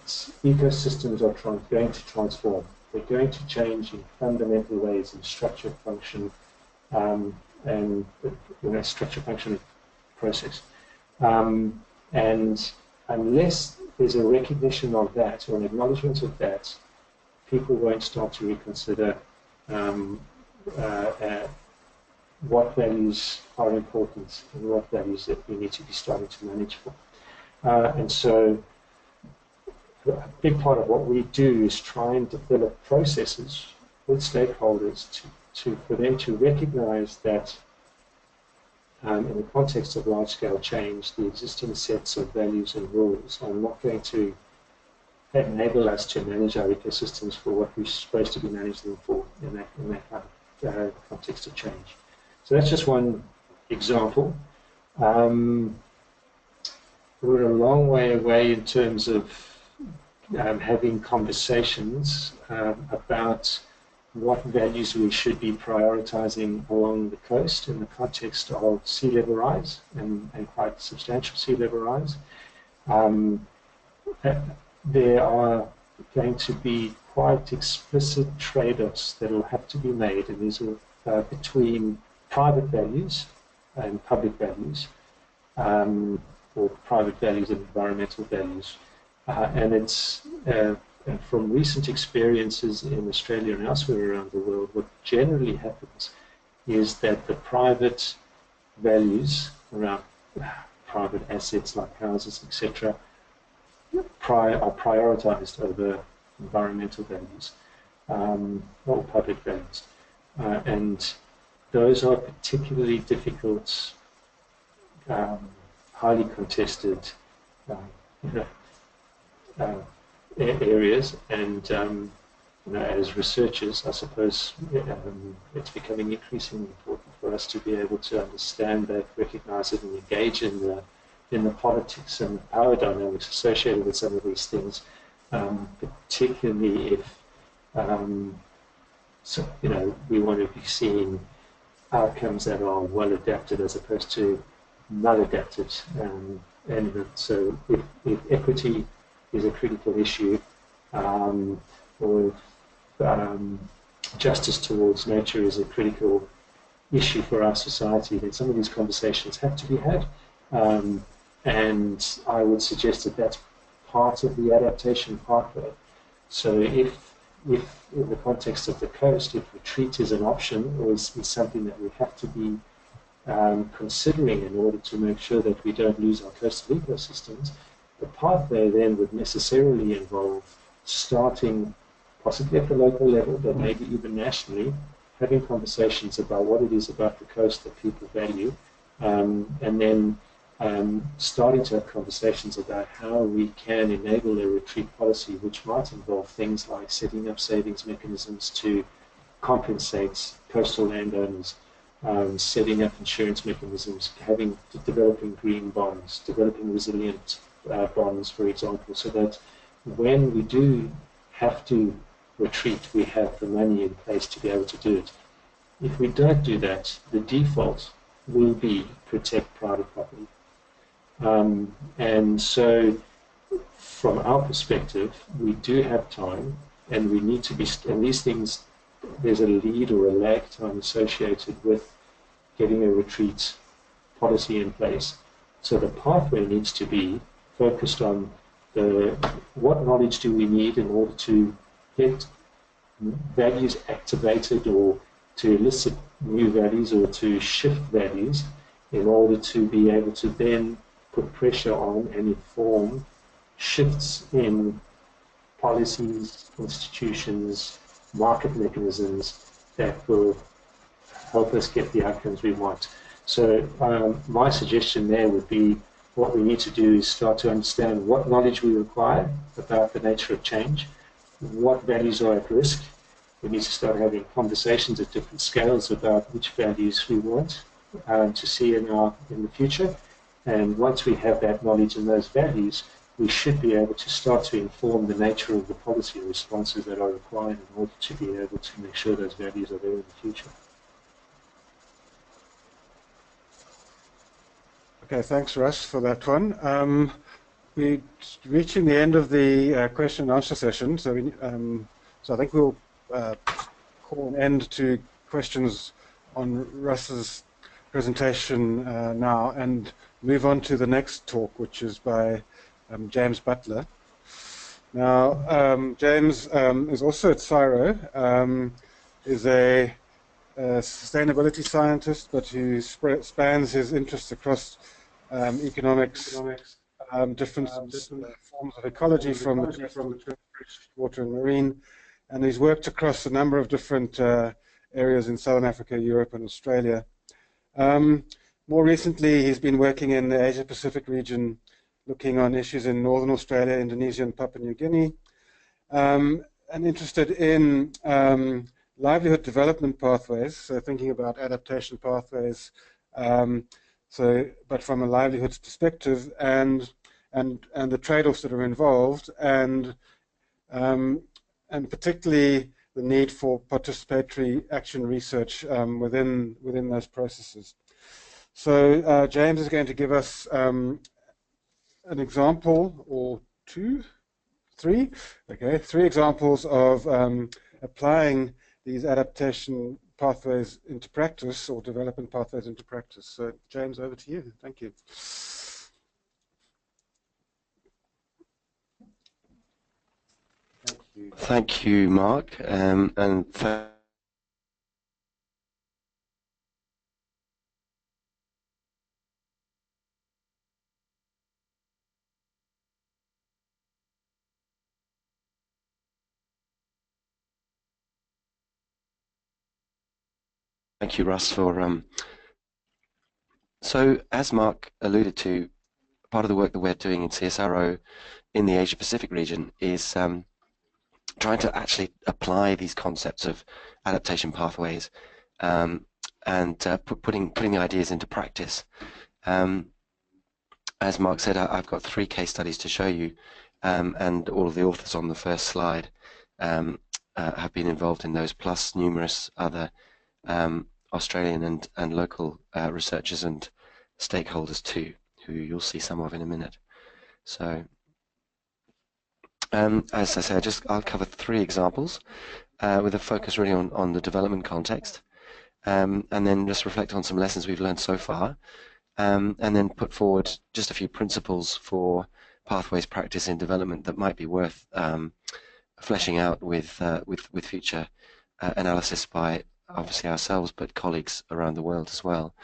ecosystems are going to transform. They're going to change in fundamental ways in structure, function, and structure, function, process. And unless there's a recognition of that or an acknowledgement of that, people won't start to reconsider what values are important and what values that we need to be starting to manage for. And so a big part of what we do is try and develop processes with stakeholders for them to recognize that in the context of large-scale change, the existing sets of values and rules are not going to enable us to manage our ecosystems for what we're supposed to be managing them for in that kind of context of change. So that's just one example. We're a long way away in terms of having conversations about what values we should be prioritizing along the coast in the context of sea level rise and quite substantial sea level rise. There are going to be quite explicit trade-offs that will have to be made, and these are between private values and public values, or private values and environmental values. And it's from recent experiences in Australia and elsewhere around the world, what generally happens is that the private values around private assets like houses, etc., are prioritized over environmental values or public values. And those are particularly difficult, highly contested you know, areas, and as researchers, I suppose it's becoming increasingly important for us to be able to understand that, recognize it, and engage in the politics and power dynamics associated with some of these things, particularly if we want to be seeing outcomes that are well adapted as opposed to maladapted. And so if equity is a critical issue, or if justice towards nature is a critical issue for our society, then some of these conversations have to be had. And I would suggest that that's part of the adaptation pathway. So if in the context of the coast, if retreat is an option or is something that we have to be considering in order to make sure that we don't lose our coastal ecosystems, the pathway then would necessarily involve starting, possibly at the local level, but maybe even nationally, having conversations about what it is about the coast that people value, and then starting to have conversations about how we can enable a retreat policy which might involve things like setting up savings mechanisms to compensate coastal landowners, setting up insurance mechanisms, developing green bonds, developing resilient bonds, for example, so that when we do have to retreat, we have the money in place to be able to do it. If we don't do that, the default will be protect private property. And so from our perspective, we do have time, and we need to be, and these things, there's a lead or a lag time associated with getting a retreat policy in place. So the pathway needs to be focused on what knowledge do we need in order to get values activated, or to elicit new values, or to shift values, in order to be able to then put pressure on and inform shifts in policies, institutions, market mechanisms that will help us get the outcomes we want. So my suggestion there would be, what we need to do is start to understand what knowledge we require about the nature of change, what values are at risk. We need to start having conversations at different scales about which values we want to see in the future. And once we have that knowledge and those values, we should be able to start to inform the nature of the policy responses that are required in order to be able to make sure those values are there in the future. Okay, thanks, Russ, for that one. We're reaching the end of the question and answer session, so I think we'll call an end to questions on Russ's presentation now, and move on to the next talk, which is by James Butler. Now, James is also at CSIRO, is a sustainability scientist, but who spans his interests across economics, different forms of ecology, from the water and marine, and he's worked across a number of different areas in Southern Africa, Europe, and Australia. More recently, he's been working in the Asia-Pacific region, looking on issues in Northern Australia, Indonesia, and Papua New Guinea, and interested in livelihood development pathways, so thinking about adaptation pathways, but from a livelihoods perspective, and the trade-offs that are involved, and particularly the need for participatory action research within those processes. So James is going to give us an example, or three examples of applying these adaptation pathways into practice, or development pathways into practice. So James, over to you. Thank you. Thank you, Mark, and thank you, Russ, for so as Mark alluded to, part of the work that we're doing in CSRO in the Asia Pacific region is trying to actually apply these concepts of adaptation pathways um, and putting the ideas into practice. As Mark said, I've got 3 case studies to show you, and all of the authors on the first slide have been involved in those, plus numerous other Australian and local researchers and stakeholders too, who you'll see some of in a minute. So, as I said, I'll cover 3 examples with a focus really on the development context, and then just reflect on some lessons we've learned so far. And then put forward just a few principles for pathways practice in development that might be worth fleshing out with future analysis by obviously ourselves, but colleagues around the world as well.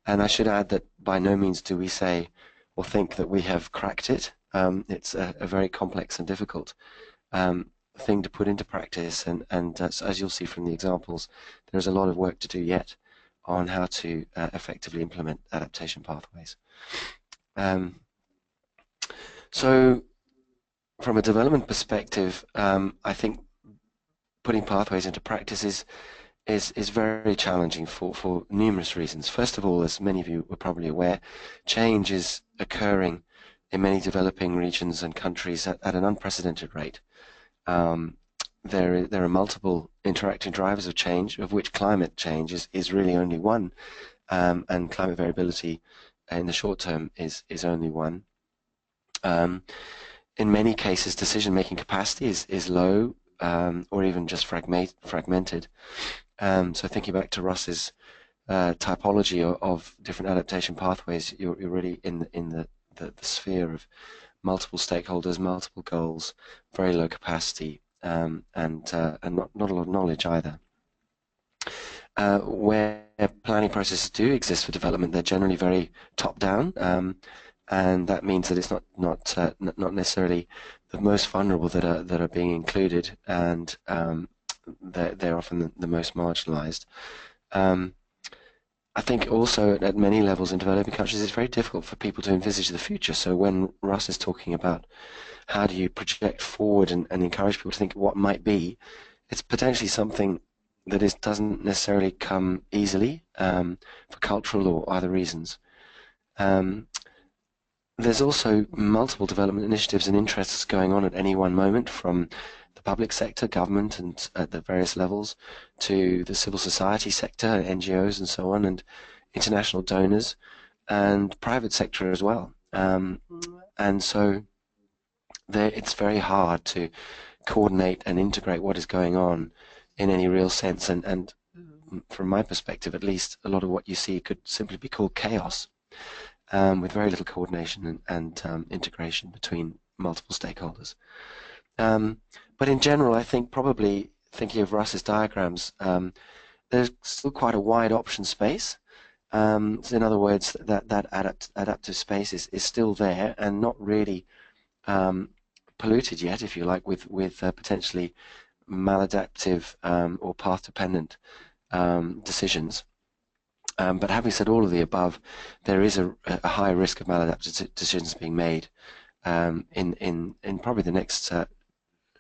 And I should add that by no means do we say or think that we have cracked it. It's a very complex and difficult thing to put into practice, and as you'll see from the examples, there's a lot of work to do yet on how to effectively implement adaptation pathways. So from a development perspective, I think putting pathways into practice is very challenging for numerous reasons. First of all, as many of you are probably aware, change is occurring in many developing regions and countries at an unprecedented rate. There are multiple interacting drivers of change, of which climate change is really only one, and climate variability in the short term is only one. In many cases, decision-making capacity is low, or even just fragmented. So thinking back to Russ's typology of different adaptation pathways, you're really in the sphere of multiple stakeholders, multiple goals, very low capacity, and not a lot of knowledge either. Where planning processes do exist for development, they're generally very top-down, and that means that it's not necessarily the most vulnerable that are being included, and they're often the most marginalized. I think also at many levels in developing countries, it's very difficult for people to envisage the future. So when Russ is talking about how do you project forward and encourage people to think what might be, it's potentially something that doesn't necessarily come easily for cultural or other reasons. There's also multiple development initiatives and interests going on at any one moment, from the public sector, government, and at the various levels, to the civil society sector, NGOs and so on, and international donors, and private sector as well. And so it's very hard to coordinate and integrate what is going on in any real sense, and from my perspective at least, a lot of what you see could simply be called chaos, with very little coordination and integration between multiple stakeholders. But in general, I think probably thinking of Russ's diagrams, there's still quite a wide option space. So in other words, that adaptive space is still there and not really polluted yet, if you like, with potentially maladaptive or path-dependent decisions. But having said all of the above, there is a high risk of maladaptive decisions being made in probably the next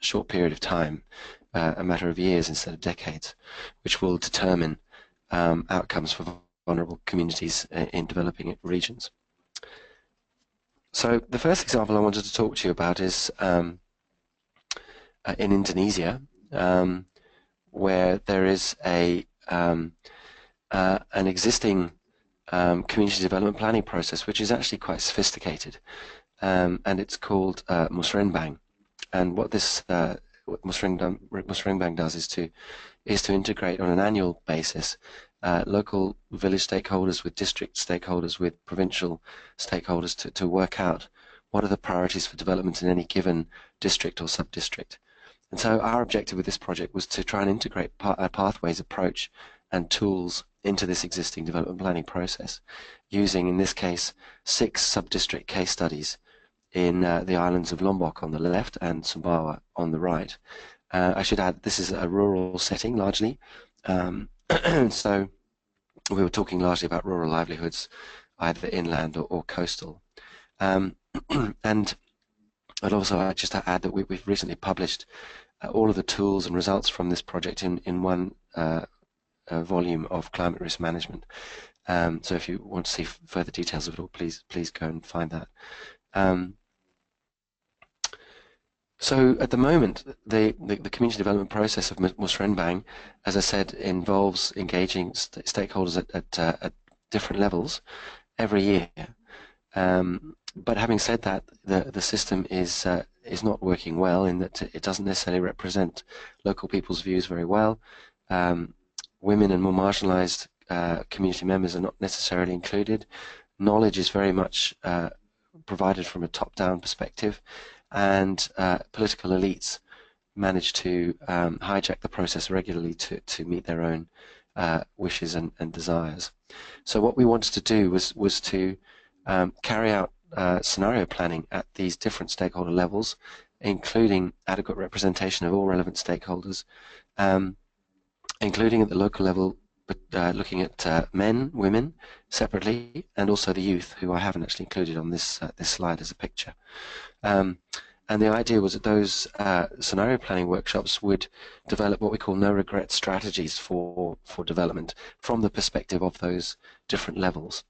short period of time, a matter of years instead of decades, which will determine outcomes for vulnerable communities in developing regions. So the first example I wanted to talk to you about is in Indonesia, where there is an existing community development planning process, which is actually quite sophisticated, and it's called Musrembang. And what this Musrembang does is to integrate on an annual basis local village stakeholders with district stakeholders with provincial stakeholders to work out what are the priorities for development in any given district or sub-district. And so our objective with this project was to try and integrate a pathways approach and tools into this existing development planning process, using, in this case, 6 sub-district case studies in the islands of Lombok on the left and Sumbawa on the right. I should add this is a rural setting largely, so we were talking largely about rural livelihoods, either inland or coastal. And I'd also just to add that we've recently published all of the tools and results from this project in one volume of climate risk management. So if you want to see further details of it all, please go and find that. So at the moment, the community development process of Musrenbang, as I said, involves engaging stakeholders at different levels every year. But having said that, the system is not working well in that it doesn't necessarily represent local people's views very well. Women and more marginalized community members are not necessarily included. Knowledge is very much provided from a top-down perspective, and political elites manage to hijack the process regularly to meet their own wishes and desires. So what we wanted to do was to carry out scenario planning at these different stakeholder levels, including adequate representation of all relevant stakeholders, including at the local level, but looking at men, women separately, and also the youth, who I haven't actually included on this slide as a picture. And the idea was that those scenario planning workshops would develop what we call no-regret strategies for development from the perspective of those different levels.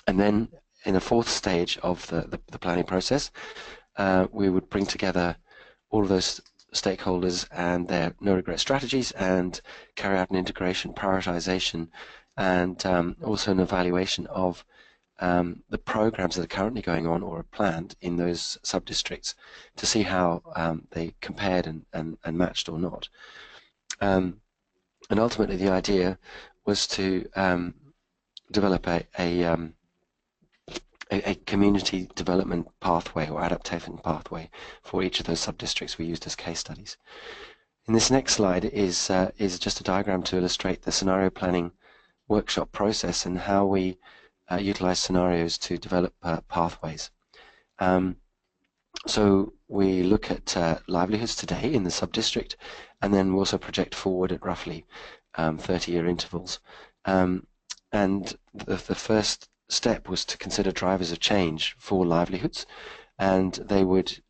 And then in a fourth stage of the planning process, we would bring together all of those stakeholders and their no-regret strategies and carry out an integration, prioritization, and also an evaluation of the programs that are currently going on or are planned in those sub-districts to see how they compared and matched or not. And ultimately the idea was to develop a community development pathway or adaptation pathway for each of those sub-districts we used as case studies. In this next slide is just a diagram to illustrate the scenario planning workshop process and how we utilize scenarios to develop pathways. So we look at livelihoods today in the sub-district, and then we also project forward at roughly 30-year intervals. And the first step was to consider drivers of change for livelihoods, and they would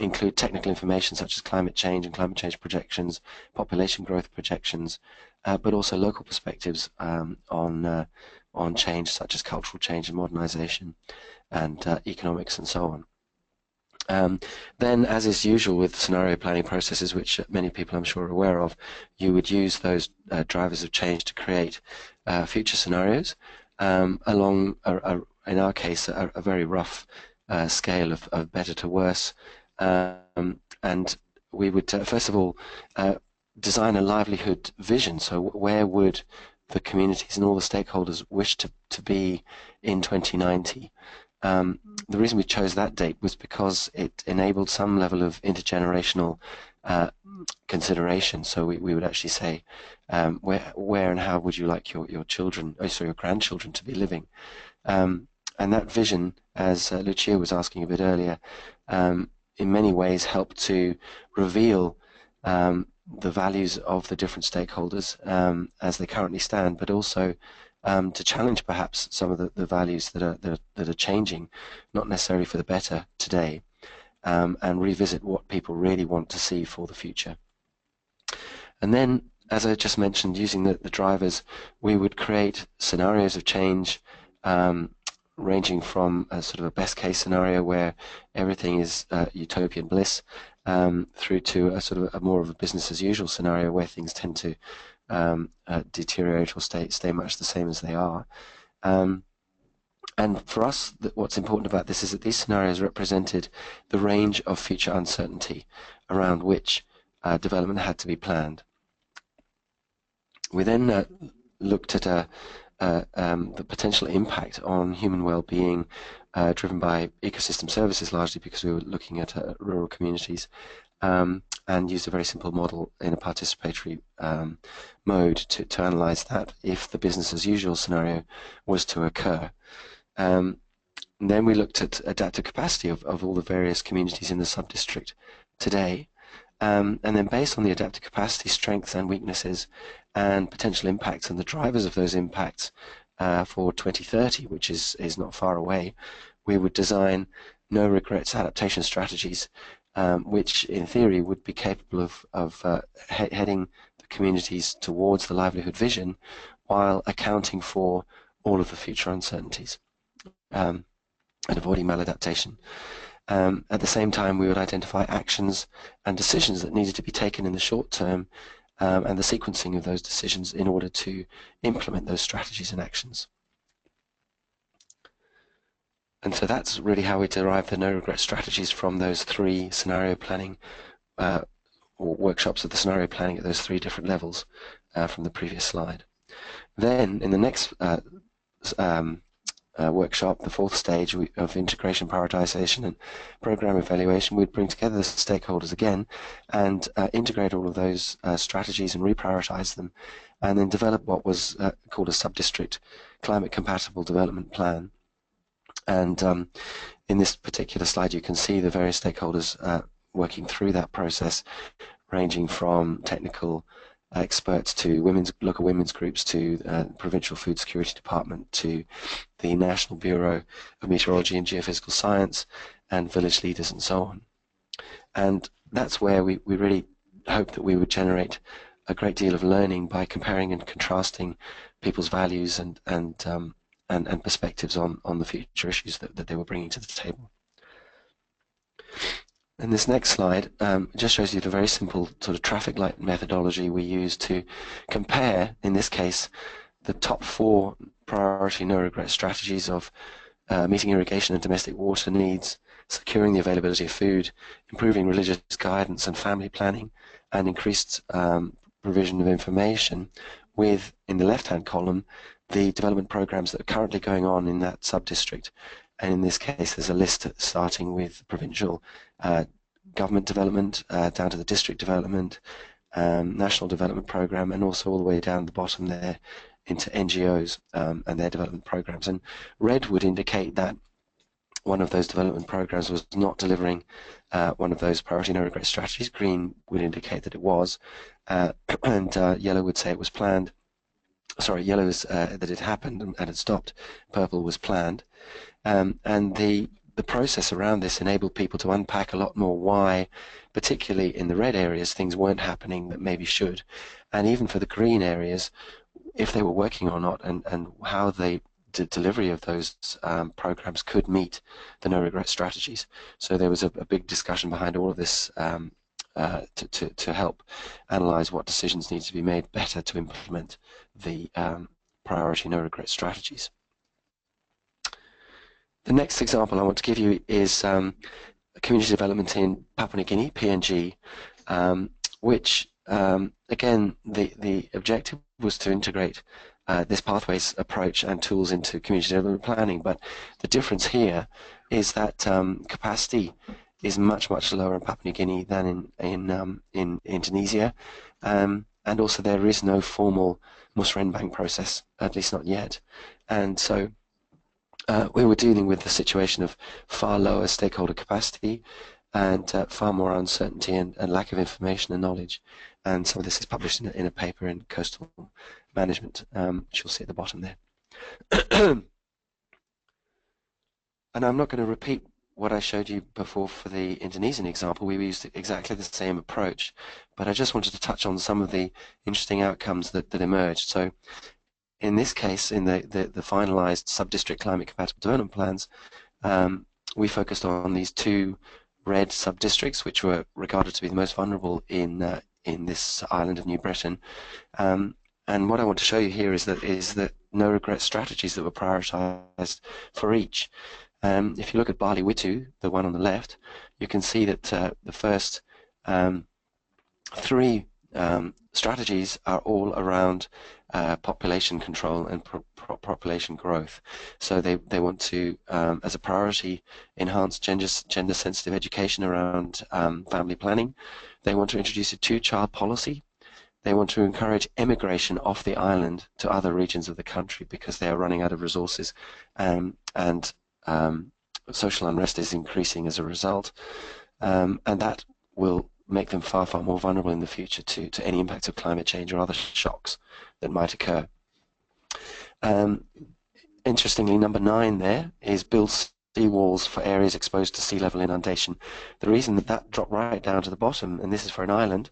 include technical information such as climate change and climate change projections, population growth projections, but also local perspectives on change such as cultural change and modernization and economics and so on. Then, as is usual with scenario planning processes, which many people I'm sure are aware of, you would use those drivers of change to create future scenarios along, in our case, a very rough scale of better to worse. And we would, first of all, design a livelihood vision. So where would the communities and all the stakeholders wish to be in 2090? The reason we chose that date was because it enabled some level of intergenerational consideration. So we would actually say, where and how would you like your children, your grandchildren to be living? And that vision, as Lucia was asking a bit earlier, in many ways helped to reveal the values of the different stakeholders as they currently stand, but also to challenge perhaps some of the values that are changing, not necessarily for the better today, and revisit what people really want to see for the future. And then, as I just mentioned, using the drivers, we would create scenarios of change ranging from a sort of a best case scenario where everything is utopian bliss, through to a sort of a more of a business as usual scenario where things tend to deteriorate or stay much the same as they are. And for us, what's important about this is that these scenarios represented the range of future uncertainty around which development had to be planned. We then looked at the potential impact on human well-being driven by ecosystem services, largely because we were looking at rural communities, and used a very simple model in a participatory mode to analyze that if the business as usual scenario was to occur. And then we looked at adaptive capacity of all the various communities in the sub-district today, And then based on the adaptive capacity strengths and weaknesses and potential impacts and the drivers of those impacts for 2030, which is not far away, we would design no regrets adaptation strategies, which in theory would be capable of heading the communities towards the livelihood vision while accounting for all of the future uncertainties and avoiding maladaptation. At the same time, we would identify actions and decisions that needed to be taken in the short term and the sequencing of those decisions in order to implement those strategies and actions. And so that's really how we derive the no-regret strategies from those 3 scenario planning or workshops of the scenario planning at those 3 different levels from the previous slide. Then in the next workshop, the 4th stage of integration, prioritization and program evaluation, we'd bring together the stakeholders again and integrate all of those strategies and reprioritize them, and then develop what was called a sub-district climate compatible development plan. And in this particular slide you can see the various stakeholders working through that process, ranging from technical experts to local women's groups to Provincial Food Security Department to the National Bureau of Meteorology and Geophysical Science and village leaders and so on. And that's where we really hope that we would generate a great deal of learning by comparing and contrasting people's values and perspectives on the future issues that they were bringing to the table. And this next slide just shows you the very simple sort of traffic light methodology we use to compare, in this case, the top 4 priority no-regret strategies of meeting irrigation and domestic water needs, securing the availability of food, improving religious guidance and family planning, and increased provision of information, with, in the left-hand column, the development programs that are currently going on in that sub-district. And in this case, there's a list starting with provincial government development down to the district development, national development program, and also all the way down the bottom there into NGOs and their development programs. And red would indicate that one of those development programs was not delivering one of those priority no regret strategies. Green would indicate that it was, and yellow would say it was planned. Sorry, yellow is that it happened and it stopped. Purple was planned. And the process around this enabled people to unpack a lot more why, particularly in the red areas, things weren't happening that maybe should. And even for the green areas, if they were working or not, and how the delivery of those programs could meet the no-regret strategies. So there was a big discussion behind all of this to help analyze what decisions need to be made better to implement the priority no-regret strategies. The next example I want to give you is community development in Papua New Guinea, PNG, which, again, the objective was to integrate this pathways approach and tools into community development planning. But the difference here is that capacity is much lower in Papua New Guinea than in Indonesia, and also there is no formal Musrembang process, at least not yet. And so we were dealing with the situation of far lower stakeholder capacity and far more uncertainty and lack of information and knowledge. And some of this is published in a paper in Coastal Management, which you'll see at the bottom there. And I'm not going to repeat what I showed you before for the Indonesian example. We used exactly the same approach, but I just wanted to touch on some of the interesting outcomes that emerged. So in this case, in the finalized sub-district climate compatible development plans, we focused on these 2 red sub-districts, which were regarded to be the most vulnerable in this island of New Britain. And what I want to show you here is that no regret strategies that were prioritized for each. If you look at Bali Witu, the one on the left, you can see that the first 3 strategies are all around population control and population growth. So they want to, as a priority, enhance gender-sensitive education around family planning. They want to introduce a 2-child policy. They want to encourage emigration off the island to other regions of the country because they are running out of resources, and social unrest is increasing as a result. And that will make them far, far more vulnerable in the future to any impacts of climate change or other shocks that might occur. Interestingly, number 9 there is build seawalls for areas exposed to sea level inundation. The reason that that dropped right down to the bottom, and this is for an island,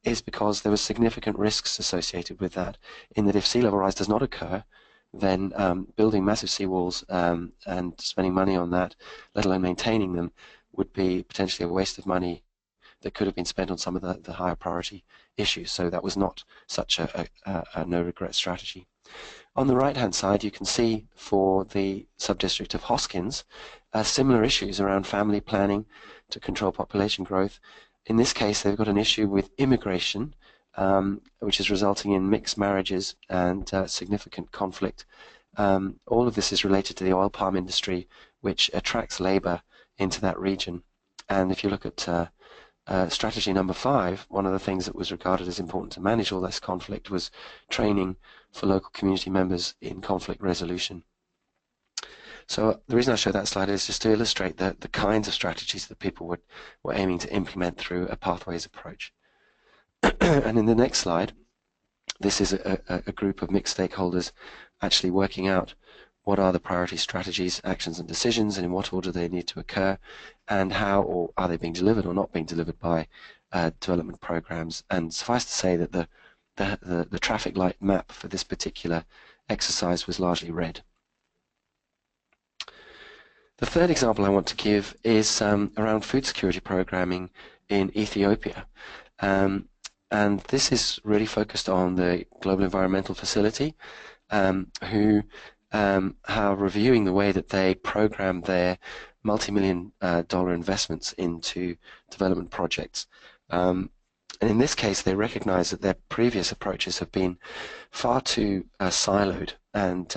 is because there were significant risks associated with that, in that if sea level rise does not occur, then building massive seawalls and spending money on that, let alone maintaining them, would be potentially a waste of money that could have been spent on some of the higher priority issues. So that was not such a no-regret strategy. On the right-hand side, you can see for the sub-district of Hoskins, similar issues around family planning to control population growth. In this case, they've got an issue with immigration, which is resulting in mixed marriages and significant conflict. All of this is related to the oil palm industry, which attracts labor into that region. And if you look at strategy number 5, one of the things that was regarded as important to manage all this conflict was training for local community members in conflict resolution. So the reason I show that slide is just to illustrate the kinds of strategies that people were aiming to implement through a pathways approach. And in the next slide, this is a group of mixed stakeholders actually working out what are the priority strategies, actions and decisions, and in what order they need to occur, and how or are they being delivered or not being delivered by development programs. And suffice to say that the traffic light map for this particular exercise was largely red. The third example I want to give is around food security programming in Ethiopia. And this is really focused on the Global Environmental Facility, who are reviewing the way that they program their multi-million dollar investments into development projects. And in this case, they recognize that their previous approaches have been far too siloed, and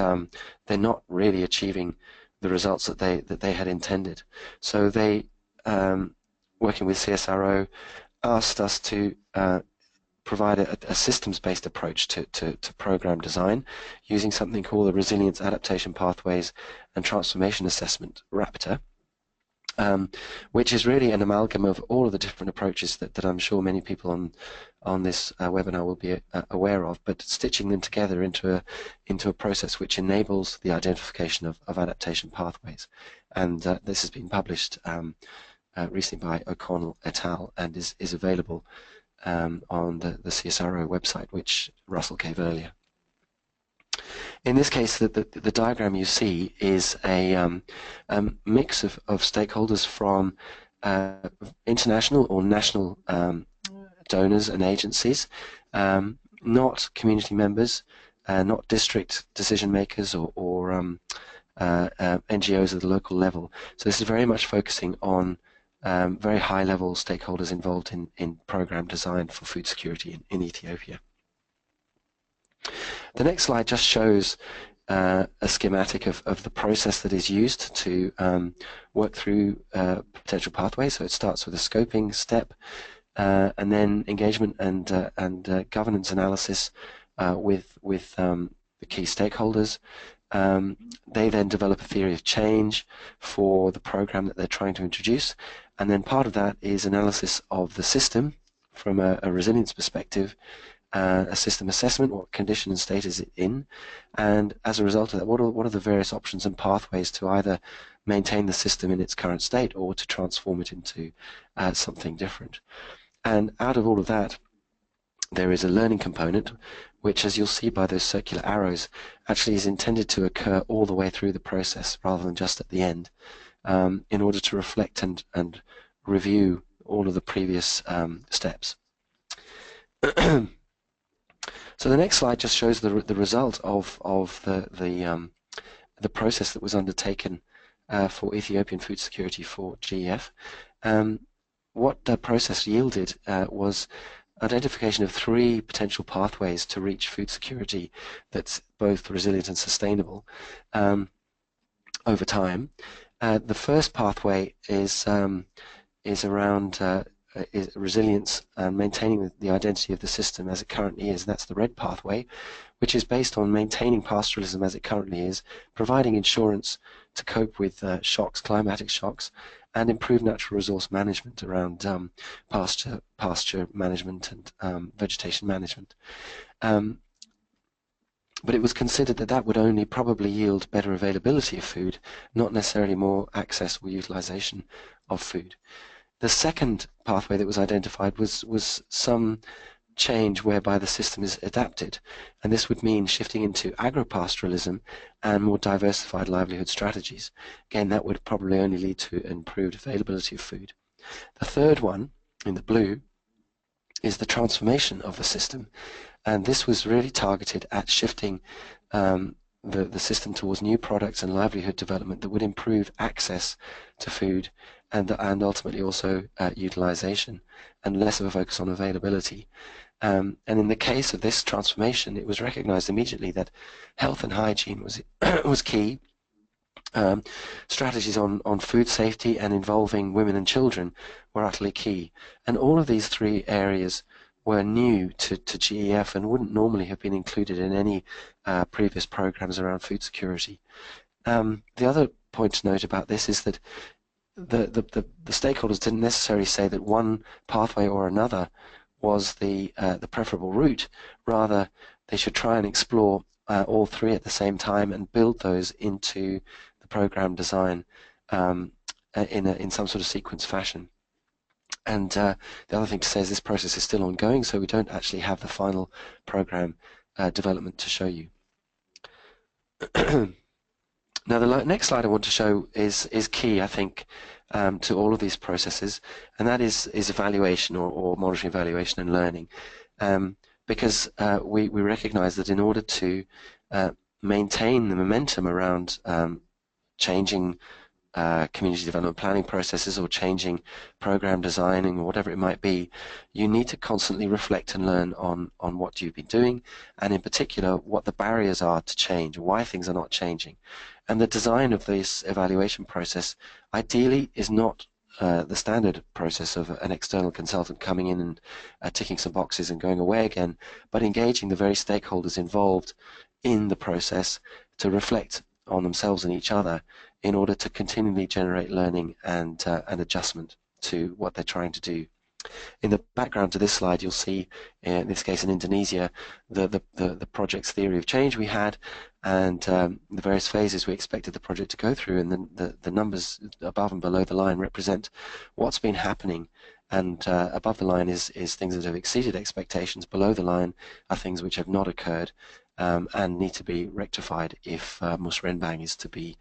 they're not really achieving the results that they had intended. So they, working with CSRO, asked us to provide a systems-based approach to program design using something called the Resilience Adaptation Pathways and Transformation Assessment, RAPTA, which is really an amalgam of all of the different approaches that I'm sure many people on this webinar will be aware of, but stitching them together into a process which enables the identification of adaptation pathways. And this has been published recently by O'Connell et al. And is available on the CSRO website, which Russell gave earlier. In this case, the diagram you see is a mix of stakeholders from international or national donors and agencies, not community members, not district decision makers or NGOs at the local level. So this is very much focusing on very high-level stakeholders involved in program design for food security in Ethiopia. The next slide just shows a schematic of the process that is used to work through potential pathways. So it starts with a scoping step, and then engagement and governance analysis with the key stakeholders. They then develop a theory of change for the program that they're trying to introduce, and then part of that is analysis of the system from a resilience perspective, a system assessment, what condition and state is it in, and as a result of that, what are the various options and pathways to either maintain the system in its current state or to transform it into something different. And out of all of that, there is a learning component, which, as you'll see by those circular arrows, actually is intended to occur all the way through the process rather than just at the end, in order to reflect and review all of the previous steps. So the next slide just shows the result of the process that was undertaken for Ethiopian food security for GEF. What the process yielded was identification of 3 potential pathways to reach food security that's both resilient and sustainable over time. The first pathway is around resilience and maintaining the identity of the system as it currently is. That's the red pathway, which is based on maintaining pastoralism as it currently is, providing insurance to cope with shocks, climatic shocks, and improved natural resource management around pasture management and vegetation management. But it was considered that that would only probably yield better availability of food, not necessarily more access or utilization of food. The second pathway that was identified was some change whereby the system is adapted, and this would mean shifting into agropastoralism and more diversified livelihood strategies. Again, that would probably only lead to improved availability of food. The third one, in the blue, is the transformation of the system, and this was really targeted at shifting the system towards new products and livelihood development that would improve access to food and ultimately also utilization, and less of a focus on availability. And in the case of this transformation, it was recognized immediately that health and hygiene was key. Strategies on food safety and involving women and children were utterly key. And all of these three areas were new to GEF and wouldn't normally have been included in any previous programs around food security. The other point to note about this is that the stakeholders didn't necessarily say that one pathway or another was the preferable route. Rather, they should try and explore all three at the same time and build those into the program design in some sort of sequence fashion. And the other thing to say is this process is still ongoing, so we don't actually have the final program development to show you. Now, the next slide I want to show is key, I think, to all of these processes, and that is evaluation or monitoring, evaluation, and learning, because we recognize that in order to maintain the momentum around changing community development planning processes or changing program designing or whatever it might be, you need to constantly reflect and learn on what you've been doing, and in particular what the barriers are to change, why things are not changing. And the design of this evaluation process ideally is not the standard process of an external consultant coming in and ticking some boxes and going away again, but engaging the very stakeholders involved in the process to reflect on themselves and each other in order to continually generate learning and adjustment to what they're trying to do. In the background to this slide, you'll see, in this case in Indonesia, the project's theory of change we had, and the various phases we expected the project to go through, and then the numbers above and below the line represent what's been happening. And above the line is things that have exceeded expectations. Below the line are things which have not occurred and need to be rectified if Musrembang is to be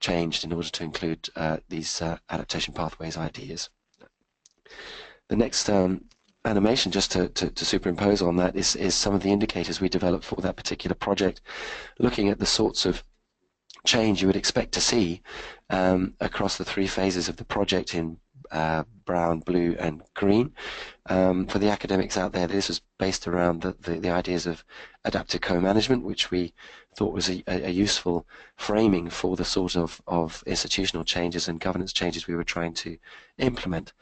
changed in order to include these adaptation pathways ideas. The next animation, just to superimpose on that, is some of the indicators we developed for that particular project, looking at the sorts of change you would expect to see across the three phases of the project in brown, blue, and green. For the academics out there, this was based around the ideas of adaptive co-management, which we thought was a useful framing for the sort of institutional changes and governance changes we were trying to implement.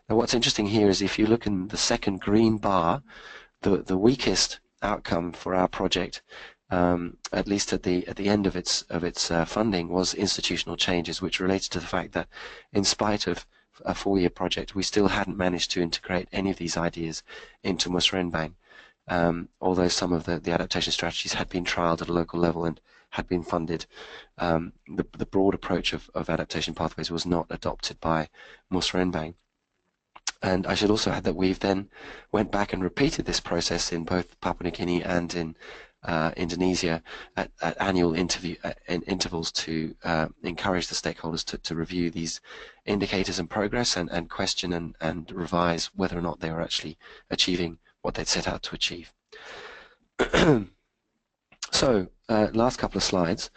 Now, what's interesting here is if you look in the second green bar, the weakest outcome for our project, at least at the end of its funding, was institutional changes, which related to the fact that in spite of a 4-year project, we still hadn't managed to integrate any of these ideas into Musrembang, although some of the adaptation strategies had been trialed at a local level and had been funded. The broad approach of adaptation pathways was not adopted by Musrembang. And I should also add that we've then went back and repeated this process in both Papua New Guinea and in Indonesia at annual intervals to encourage the stakeholders to review these indicators and progress and question and revise whether or not they were actually achieving what they'd set out to achieve. So, last couple of slides.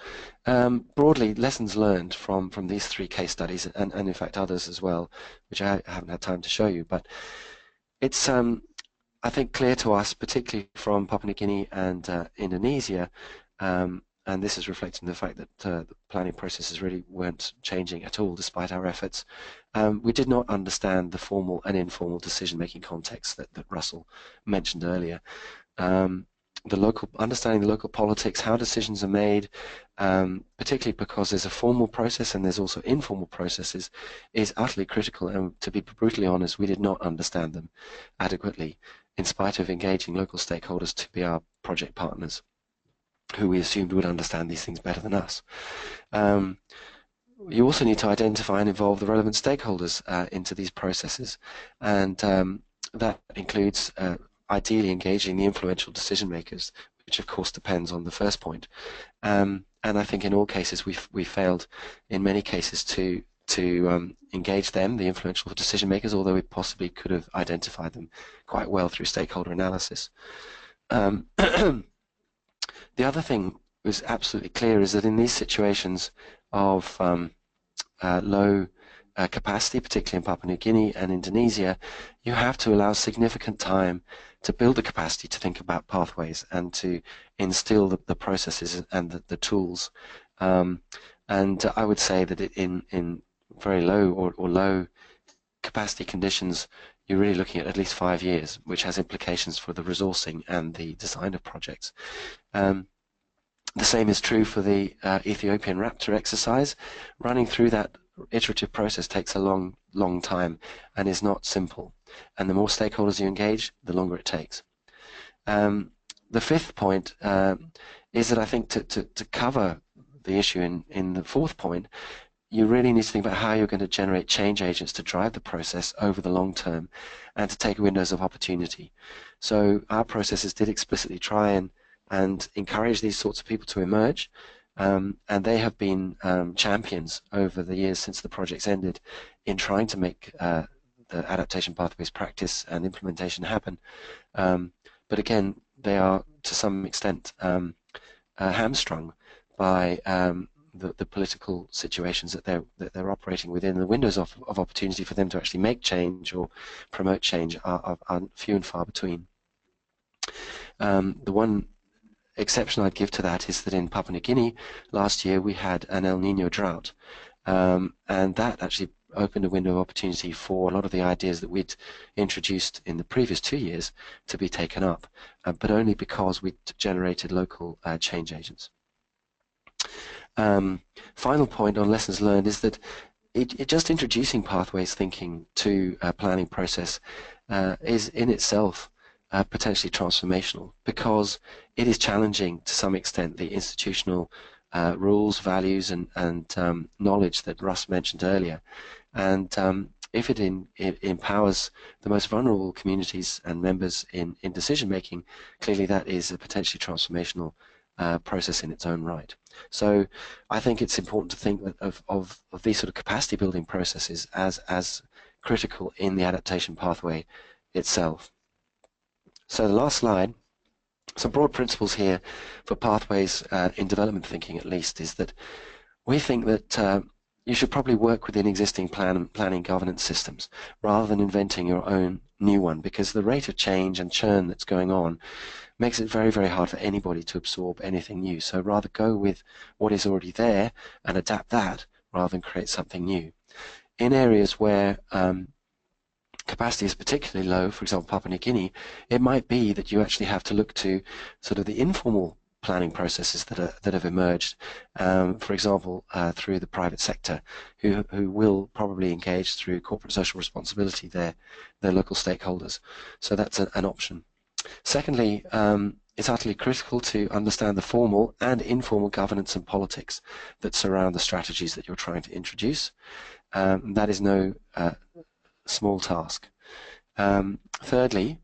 Broadly, lessons learned from these 3 case studies, and in fact others as well, which I haven't had time to show you, but it's I think clear to us, particularly from Papua New Guinea and Indonesia, and this is reflecting the fact that the planning processes really weren't changing at all despite our efforts. We did not understand the formal and informal decision-making context that Russell mentioned earlier. understanding the local politics, how decisions are made, particularly because there's a formal process and there's also informal processes, is utterly critical. And to be brutally honest, we did not understand them adequately, in spite of engaging local stakeholders to be our project partners, who we assumed would understand these things better than us. You also need to identify and involve the relevant stakeholders into these processes, and that includes ideally engaging the influential decision makers, which of course depends on the first point. And I think in all cases we failed in many cases to engage them, the influential decision makers, although we possibly could have identified them quite well through stakeholder analysis. The other thing was absolutely clear is that in these situations of low capacity, particularly in Papua New Guinea and Indonesia, you have to allow significant time to build the capacity to think about pathways and to instill the processes and the tools. And I would say that in very low or low capacity conditions, you're really looking at least 5 years, which has implications for the resourcing and the design of projects. The same is true for the Ethiopian Raptor exercise. Running through that iterative process takes a long time and is not simple. And the more stakeholders you engage, the longer it takes. The fifth point is that I think to cover the issue in the fourth point, you really need to think about how you're going to generate change agents to drive the process over the long term and to take windows of opportunity. So our processes did explicitly try and encourage these sorts of people to emerge, and they have been champions over the years since the project's ended in trying to make the adaptation pathways practice and implementation happen. But again, they are to some extent hamstrung by the political situations that they're operating within. The windows of opportunity for them to actually make change or promote change are few and far between. The one exception I'd give to that is that in Papua New Guinea last year we had an El Nino drought, and that actually opened a window of opportunity for a lot of the ideas that we'd introduced in the previous 2 years to be taken up, but only because we'd generated local change agents. Final point on lessons learned is that just introducing pathways thinking to a planning process is in itself potentially transformational, because it is challenging to some extent the institutional rules, values, and knowledge that Russ mentioned earlier. And if it empowers the most vulnerable communities and members in decision making, clearly that is a potentially transformational process in its own right. So I think it's important to think of these sort of capacity building processes as critical in the adaptation pathway itself. So the last slide, some broad principles here for pathways in development thinking at least, is that we think that you should probably work within existing planning governance systems rather than inventing your own new one, because the rate of change and churn that's going on makes it very, very hard for anybody to absorb anything new. So rather go with what is already there and adapt that rather than create something new. In areas where capacity is particularly low, for example, Papua New Guinea, it might be that you actually have to look to sort of the informal planning processes that have emerged, for example, through the private sector, who will probably engage through corporate social responsibility their local stakeholders. So that's an option. Secondly, it's utterly critical to understand the formal and informal governance and politics that surround the strategies that you're trying to introduce. That is no small task. Thirdly,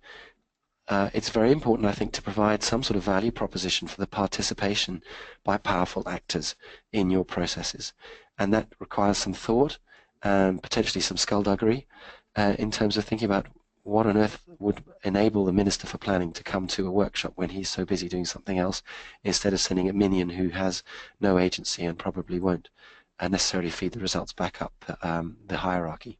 it's very important, I think, to provide some sort of value proposition for the participation by powerful actors in your processes, and that requires some thought and potentially some skullduggery in terms of thinking about what on earth would enable the Minister for Planning to come to a workshop when he's so busy doing something else, instead of sending a minion who has no agency and probably won't necessarily feed the results back up the hierarchy.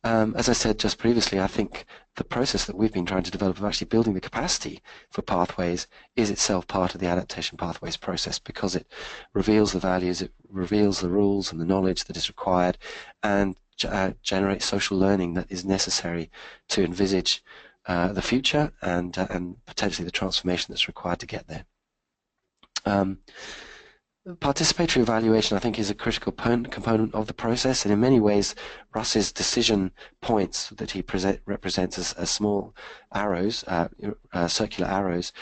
As I said just previously, I think the process that we've been trying to develop of actually building the capacity for pathways is itself part of the adaptation pathways process, because it reveals the values, it reveals the rules and the knowledge that is required, and generates social learning that is necessary to envisage the future and potentially the transformation that's required to get there. Participatory evaluation, I think, is a critical component of the process, and in many ways Russ's decision points that he represents as small arrows, circular arrows,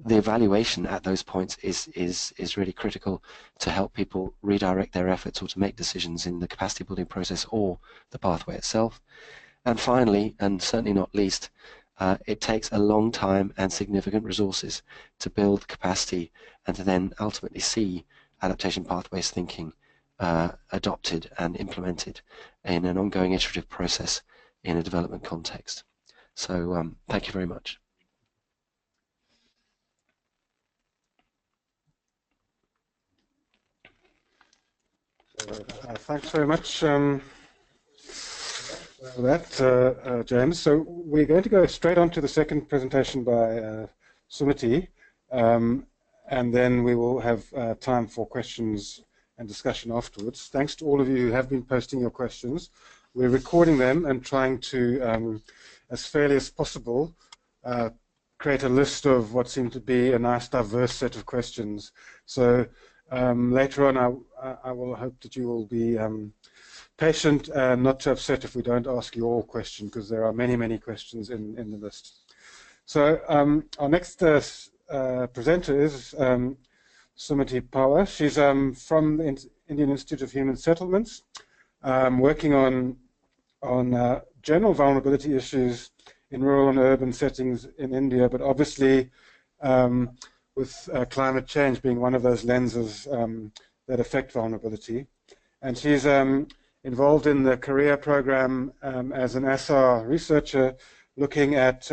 the evaluation at those points is really critical to help people redirect their efforts or to make decisions in the capacity building process or the pathway itself. And finally, and certainly not least, it takes a long time and significant resources to build capacity and to then ultimately see adaptation pathways thinking adopted and implemented in an ongoing iterative process in a development context. So thank you very much. Thanks very much for that, James. So we're going to go straight on to the second presentation by Sumiti, and then we will have time for questions and discussion afterwards. Thanks to all of you who have been posting your questions. We're recording them and trying to, as fairly as possible, create a list of what seem to be a nice diverse set of questions. So later on I will hope that you will be patient and not too upset if we don't ask you all questions, because there are many, many questions in the list. So our next presenter is Sumiti Pawar. She's from the Indian Institute of Human Settlements, working on general vulnerability issues in rural and urban settings in India, but obviously with climate change being one of those lenses that affect vulnerability. And she's involved in the career program as an ASSAR researcher, looking at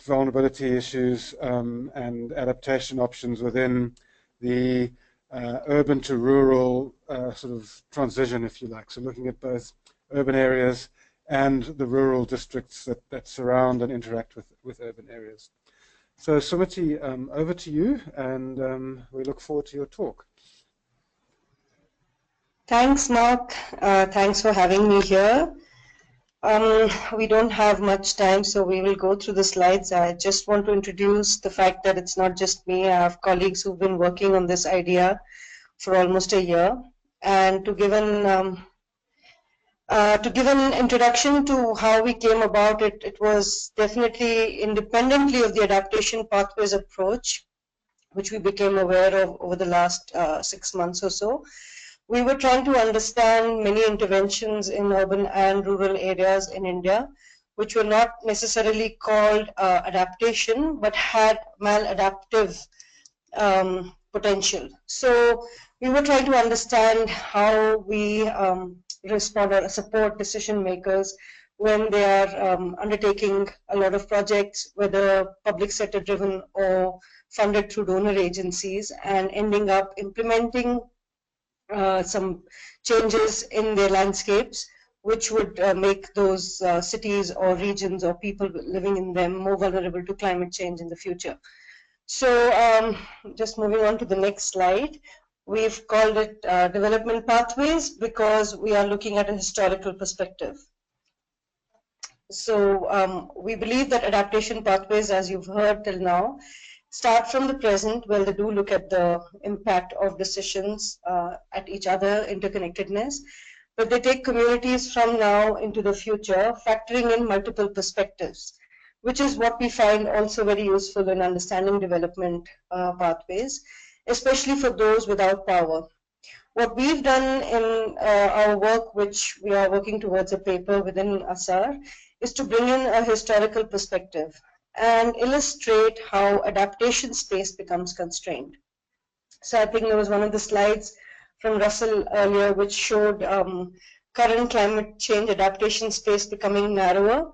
vulnerability issues and adaptation options within the urban to rural sort of transition, if you like. So looking at both urban areas and the rural districts that surround and interact with urban areas. So Sumiti, over to you, and we look forward to your talk. Thanks, Mark. Thanks for having me here. We don't have much time, so we will go through the slides. I just want to introduce the fact that it's not just me. I have colleagues who've been working on this idea for almost a year. And to give an introduction to how we came about it, it was definitely independently of the adaptation pathways approach, which we became aware of over the last 6 months or so. We were trying to understand many interventions in urban and rural areas in India, which were not necessarily called adaptation, but had maladaptive potential. So we were trying to understand how we respond or support decision makers when they are undertaking a lot of projects, whether public sector driven or funded through donor agencies, and ending up implementing some changes in their landscapes, which would make those cities or regions or people living in them more vulnerable to climate change in the future. So just moving on to the next slide, we've called it development pathways because we are looking at a historical perspective. So we believe that adaptation pathways, as you've heard till now, start from the present, where they do look at the impact of decisions at each other, interconnectedness, but they take communities from now into the future, factoring in multiple perspectives, which is what we find also very useful in understanding development pathways, especially for those without power. What we've done in our work, which we are working towards a paper within ASSAR, is to bring in a historical perspective and illustrate how adaptation space becomes constrained. So I think there was one of the slides from Russell earlier which showed current climate change adaptation space becoming narrower,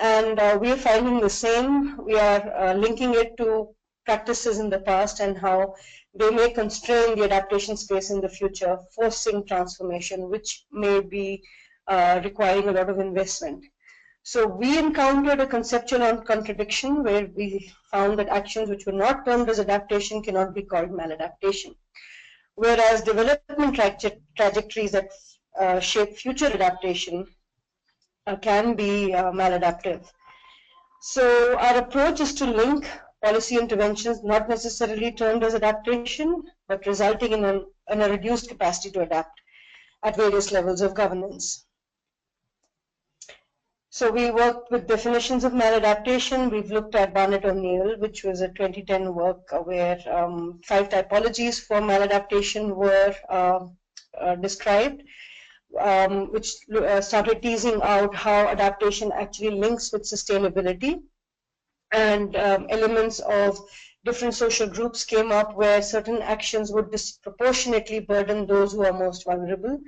and we are finding the same. We are linking it to practices in the past and how they may constrain the adaptation space in the future, forcing transformation, which may be requiring a lot of investment. So we encountered a conceptual contradiction where we found that actions which were not termed as adaptation cannot be called maladaptation, whereas development trajectories that shape future adaptation can be maladaptive. So our approach is to link policy interventions not necessarily termed as adaptation, but resulting in a reduced capacity to adapt at various levels of governance. So we worked with definitions of maladaptation. We've looked at Barnett O'Neill, which was a 2010 work where 5 typologies for maladaptation were described, which started teasing out how adaptation actually links with sustainability. And elements of different social groups came up where certain actions would disproportionately burden those who are most vulnerable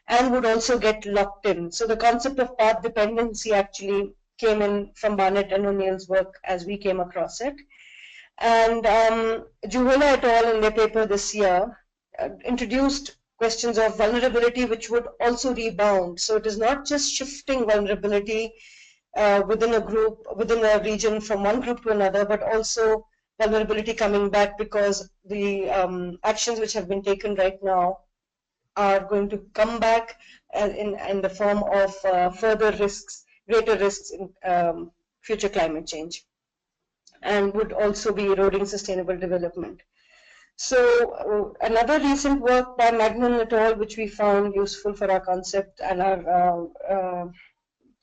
and would also get locked in. So the concept of path dependency actually came in from Barnett and O'Neill's work as we came across it. And Juhola et al. In their paper this year introduced questions of vulnerability which would also rebound. So it is not just shifting vulnerability within a group, within a region from one group to another, but also vulnerability coming back because the actions which have been taken right now are going to come back in the form of further risks, greater risks in future climate change, and would also be eroding sustainable development. So another recent work by Magnan et al., which we found useful for our concept and our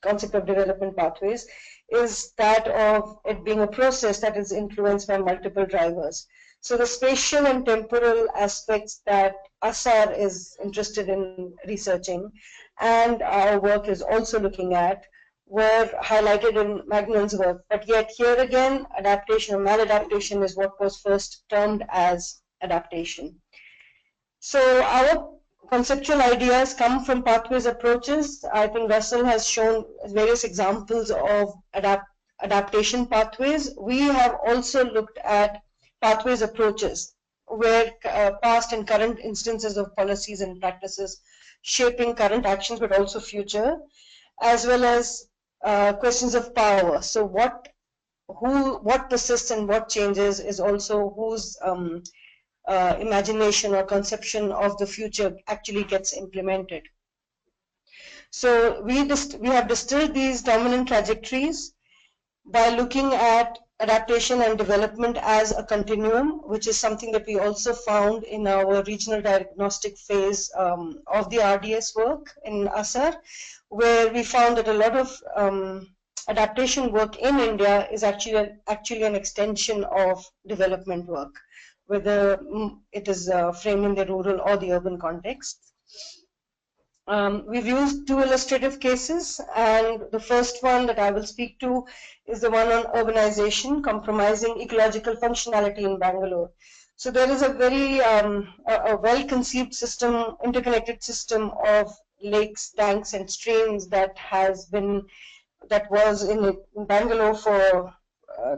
concept of development pathways, is that of it being a process that is influenced by multiple drivers. So the spatial and temporal aspects that ASSAR is interested in researching and our work is also looking at were highlighted in Magnan's work. But yet here again, adaptation or maladaptation is what was first termed as adaptation. So our conceptual ideas come from pathways approaches. I think Russell has shown various examples of adaptation pathways. We have also looked at pathways approaches where past and current instances of policies and practices shaping current actions but also future, as well as questions of power. So what persists and what changes is also whose imagination or conception of the future actually gets implemented. So we have distilled these dominant trajectories by looking at adaptation and development as a continuum, which is something that we also found in our regional diagnostic phase of the RDS work in ASSAR, where we found that a lot of adaptation work in India is actually an extension of development work, whether it is framed in the rural or the urban context. We've used 2 illustrative cases, and the first one that I will speak to is the one on urbanization compromising ecological functionality in Bangalore. So there is a very a well-conceived system, interconnected system of lakes, tanks, and streams that was in Bangalore for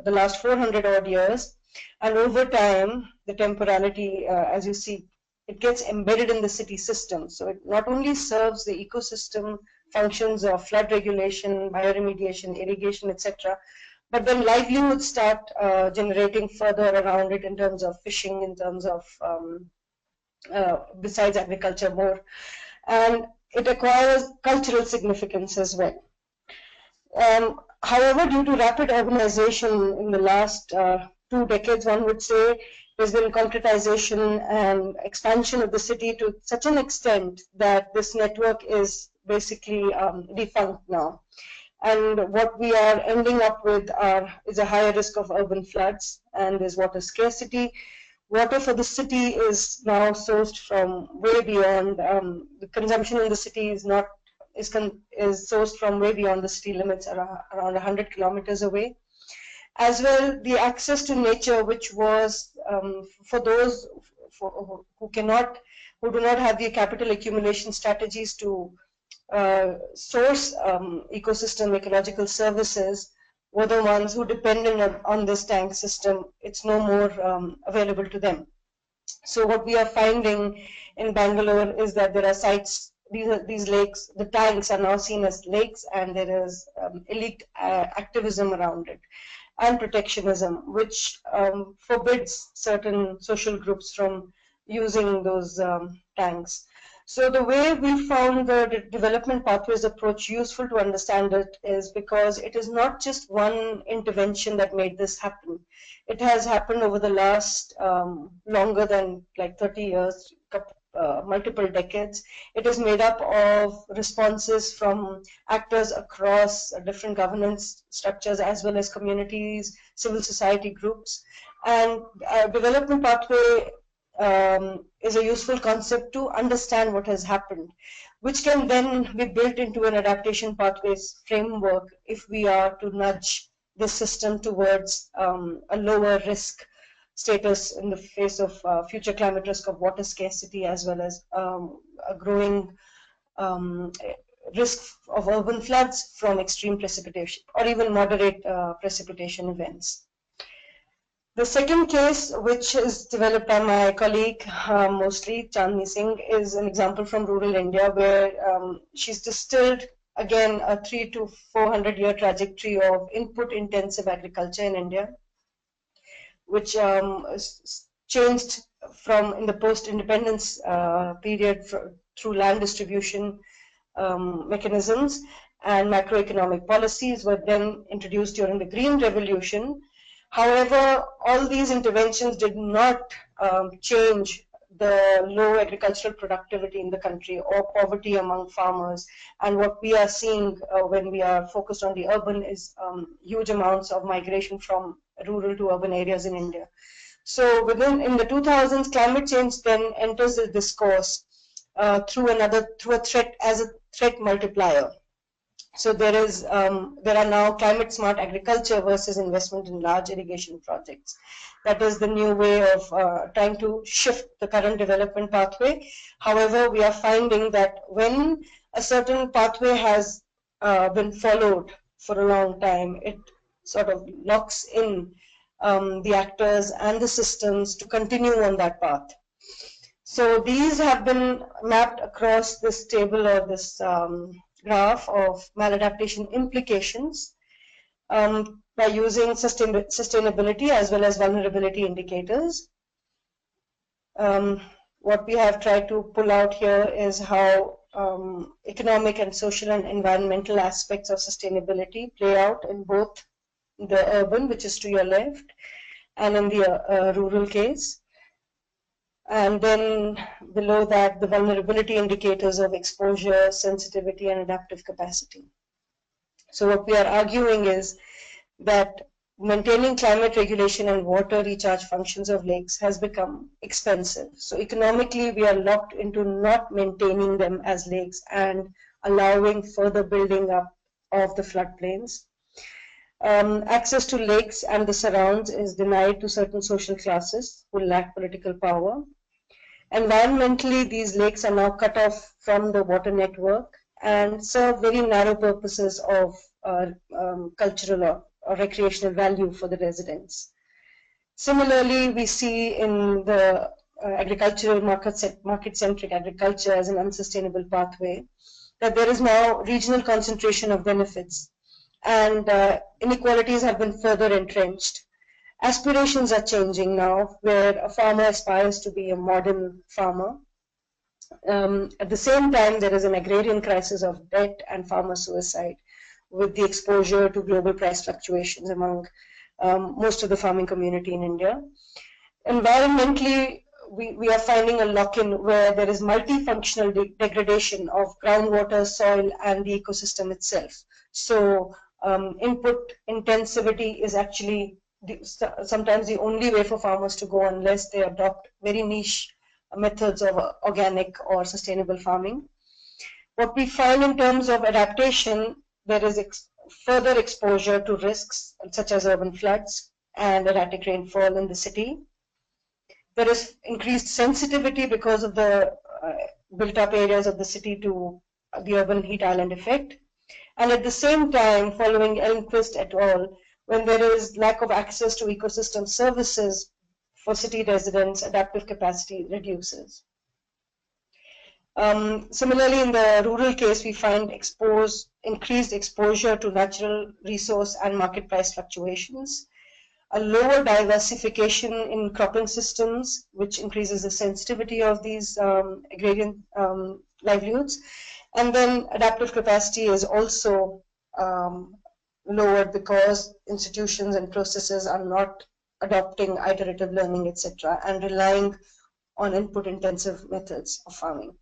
the last 400 odd years, and over time, the temporality, as you see, it gets embedded in the city system. So it not only serves the ecosystem functions of flood regulation, bioremediation, irrigation, etc., but then livelihoods start generating further around it in terms of fishing, in terms of, besides agriculture more. And it acquires cultural significance as well. However, due to rapid urbanization in the last 2 decades, one would say, there's been concretization and expansion of the city to such an extent that this network is basically defunct now. And what we are ending up with is a higher risk of urban floods, and there's water scarcity. Water for the city is now sourced from way beyond. The consumption in the city is sourced from way beyond the city limits, around 100 kilometers away. As well, the access to nature, which was for those who do not have the capital accumulation strategies to source ecosystem ecological services, were the ones who depended on this tank system. It's no more available to them. So what we are finding in Bangalore is that there are sites, these lakes, the tanks are now seen as lakes, and there is elite activism around it, and protectionism, which forbids certain social groups from using those tanks. So the way we found the development pathways approach useful to understand it is because it is not just one intervention that made this happen. It has happened over the last longer than like 30 years, multiple decades. It is made up of responses from actors across different governance structures as well as communities, civil society groups. And development pathway is a useful concept to understand what has happened, which can then be built into an adaptation pathways framework if we are to nudge the system towards a lower risk status in the face of future climate risk of water scarcity, as well as a growing risk of urban floods from extreme precipitation or even moderate precipitation events. The second case, which is developed by my colleague, mostly Chandni Singh, is an example from rural India where she's distilled, again, a 300 to 400 year trajectory of input intensive agriculture in India, which changed from in the post-independence period through land distribution mechanisms and macroeconomic policies were then introduced during the Green Revolution. However, all these interventions did not change the low agricultural productivity in the country or poverty among farmers. And what we are seeing when we are focused on the urban is huge amounts of migration from rural to urban areas in India. So in the 2000s, climate change then enters the discourse through a threat as a threat multiplier. So there are now climate smart agriculture versus investment in large irrigation projects. That is the new way of trying to shift the current development pathway. However, we are finding that when a certain pathway has been followed for a long time, it sort of locks in the actors and the systems to continue on that path. So these have been mapped across this table or this graph of maladaptation implications by using sustainability as well as vulnerability indicators. What we have tried to pull out here is how economic and social and environmental aspects of sustainability play out in both the urban, which is to your left, and in the rural case. And then below that, the vulnerability indicators of exposure, sensitivity, and adaptive capacity. So what we are arguing is that maintaining climate regulation and water recharge functions of lakes has become expensive. So economically, we are locked into not maintaining them as lakes and allowing further building up of the floodplains. Access to lakes and the surrounds is denied to certain social classes who lack political power. Environmentally, these lakes are now cut off from the water network and serve very narrow purposes of cultural or recreational value for the residents. Similarly, we see in the agricultural market-centric agriculture as an unsustainable pathway that there is now regional concentration of benefits, and inequalities have been further entrenched. Aspirations are changing now, where a farmer aspires to be a modern farmer. At the same time, there is an agrarian crisis of debt and farmer suicide, with the exposure to global price fluctuations among most of the farming community in India. Environmentally, we are finding a lock-in where there is multifunctional degradation of groundwater, soil, and the ecosystem itself. So input intensivity is actually sometimes the only way for farmers to go unless they adopt very niche methods of organic or sustainable farming. What we find in terms of adaptation, there is further exposure to risks such as urban floods and erratic rainfall in the city. There is increased sensitivity because of the built-up areas of the city to the urban heat island effect. And at the same time, following Elmquist et al., when there is lack of access to ecosystem services for city residents, adaptive capacity reduces. Similarly, in the rural case, we find increased exposure to natural resource and market price fluctuations. a lower diversification in cropping systems, which increases the sensitivity of these agrarian livelihoods. And then adaptive capacity is also lowered because institutions and processes are not adopting iterative learning, etc., and relying on input-intensive methods of farming.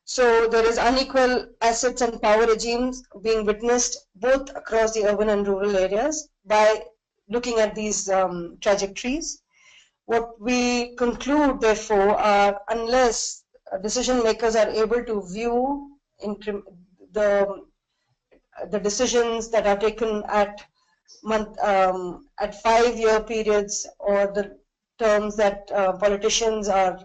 So there is unequal assets and power regimes being witnessed both across the urban and rural areas. By looking at these trajectories, what we conclude, therefore, are unless decision makers are able to view the decisions that are taken at at 5-year periods, or the terms that politicians are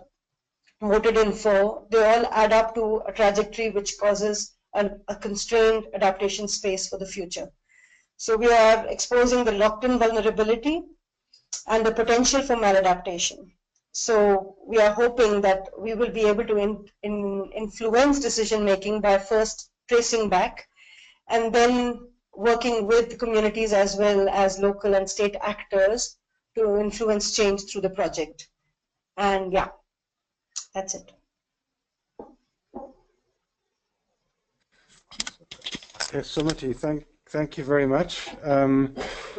voted in for, they all add up to a trajectory which causes a constrained adaptation space for the future. So we are exposing the locked-in vulnerability and the potential for maladaptation. So we are hoping that we will be able to influence decision-making by first tracing back and then working with communities as well as local and state actors to influence change through the project. And yeah, that's it. Okay, Sumati, thank you very much.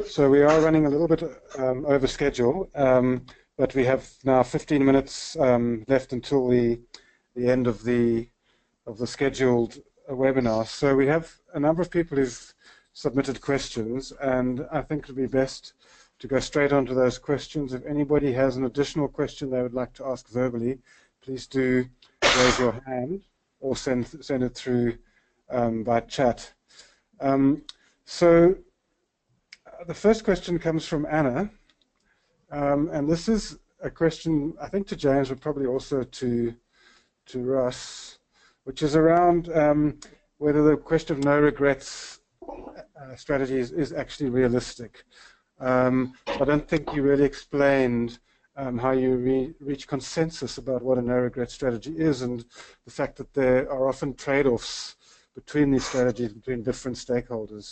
So we are running a little bit over schedule, but we have now 15 minutes left until the end of the scheduled webinar. So we have a number of people who've submitted questions, and I think it would be best to go straight on to those questions. If anybody has an additional question they would like to ask verbally, please do raise your hand or send it through by chat. So the first question comes from Anna, and this is a question I think to James, but probably also to Russ, which is around whether the question of no regrets strategy is actually realistic. I don't think you really explained how you reach consensus about what a no regret strategy is, and the fact that there are often trade-offs between these strategies, between different stakeholders.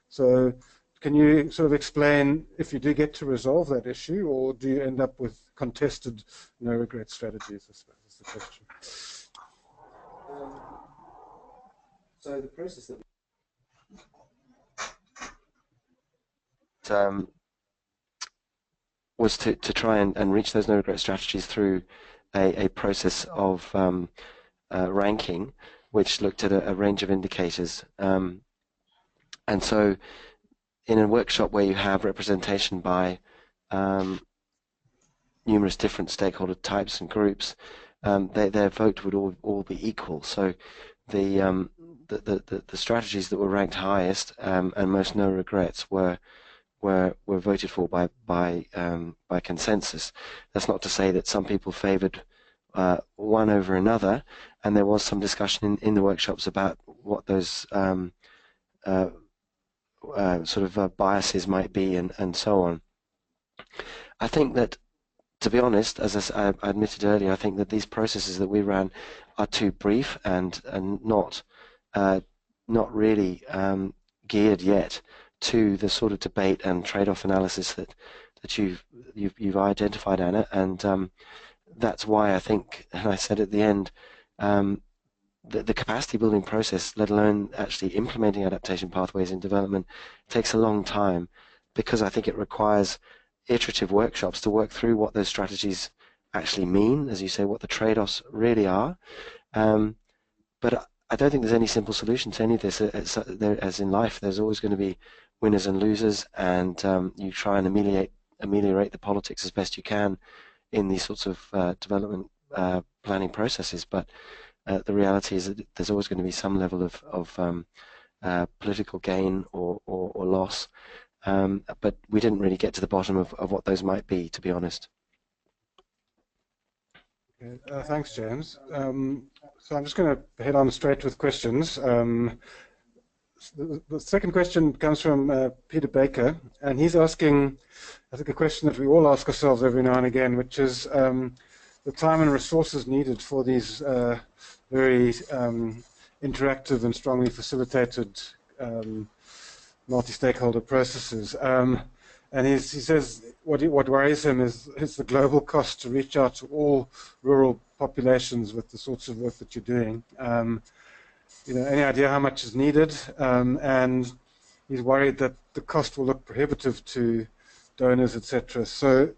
So can you sort of explain if you do get to resolve that issue, or do you end up with contested no regret strategies? I suppose is the question. So the process that was to try and reach those no regret strategies through a process of ranking, which looked at a range of indicators. And so in a workshop where you have representation by numerous different stakeholder types and groups, their vote would all be equal. So the strategies that were ranked highest and most no regrets were voted for by consensus. That's not to say that some people favoured one over another, and there was some discussion in the workshops about what those sort of biases might be and so on. I think that, to be honest, as I admitted earlier, I think that these processes that we ran are too brief and not really geared yet to the sort of debate and trade-off analysis that you've identified, Anna, and that's why I think, and I said at the end, the capacity building process, let alone actually implementing adaptation pathways in development, takes a long time, because I think it requires iterative workshops to work through what those strategies actually mean, as you say, what the trade-offs really are. But I don't think there's any simple solution to any of this. As in life, there's always going to be winners and losers, and you try and ameliorate the politics as best you can in these sorts of development planning processes. But the reality is that there's always going to be some level of political gain or loss. But we didn't really get to the bottom of what those might be, to be honest. Okay, thanks, James. So I'm just going to head on straight with questions. The second question comes from Peter Baker, and he's asking, I think, a question that we all ask ourselves every now and again, which is the time and resources needed for these very interactive and strongly facilitated multi-stakeholder processes. And he says what worries him is the global cost to reach out to all rural populations with the sorts of work that you're doing. Any idea how much is needed? And he's worried that the cost will look prohibitive to donors, etc. So,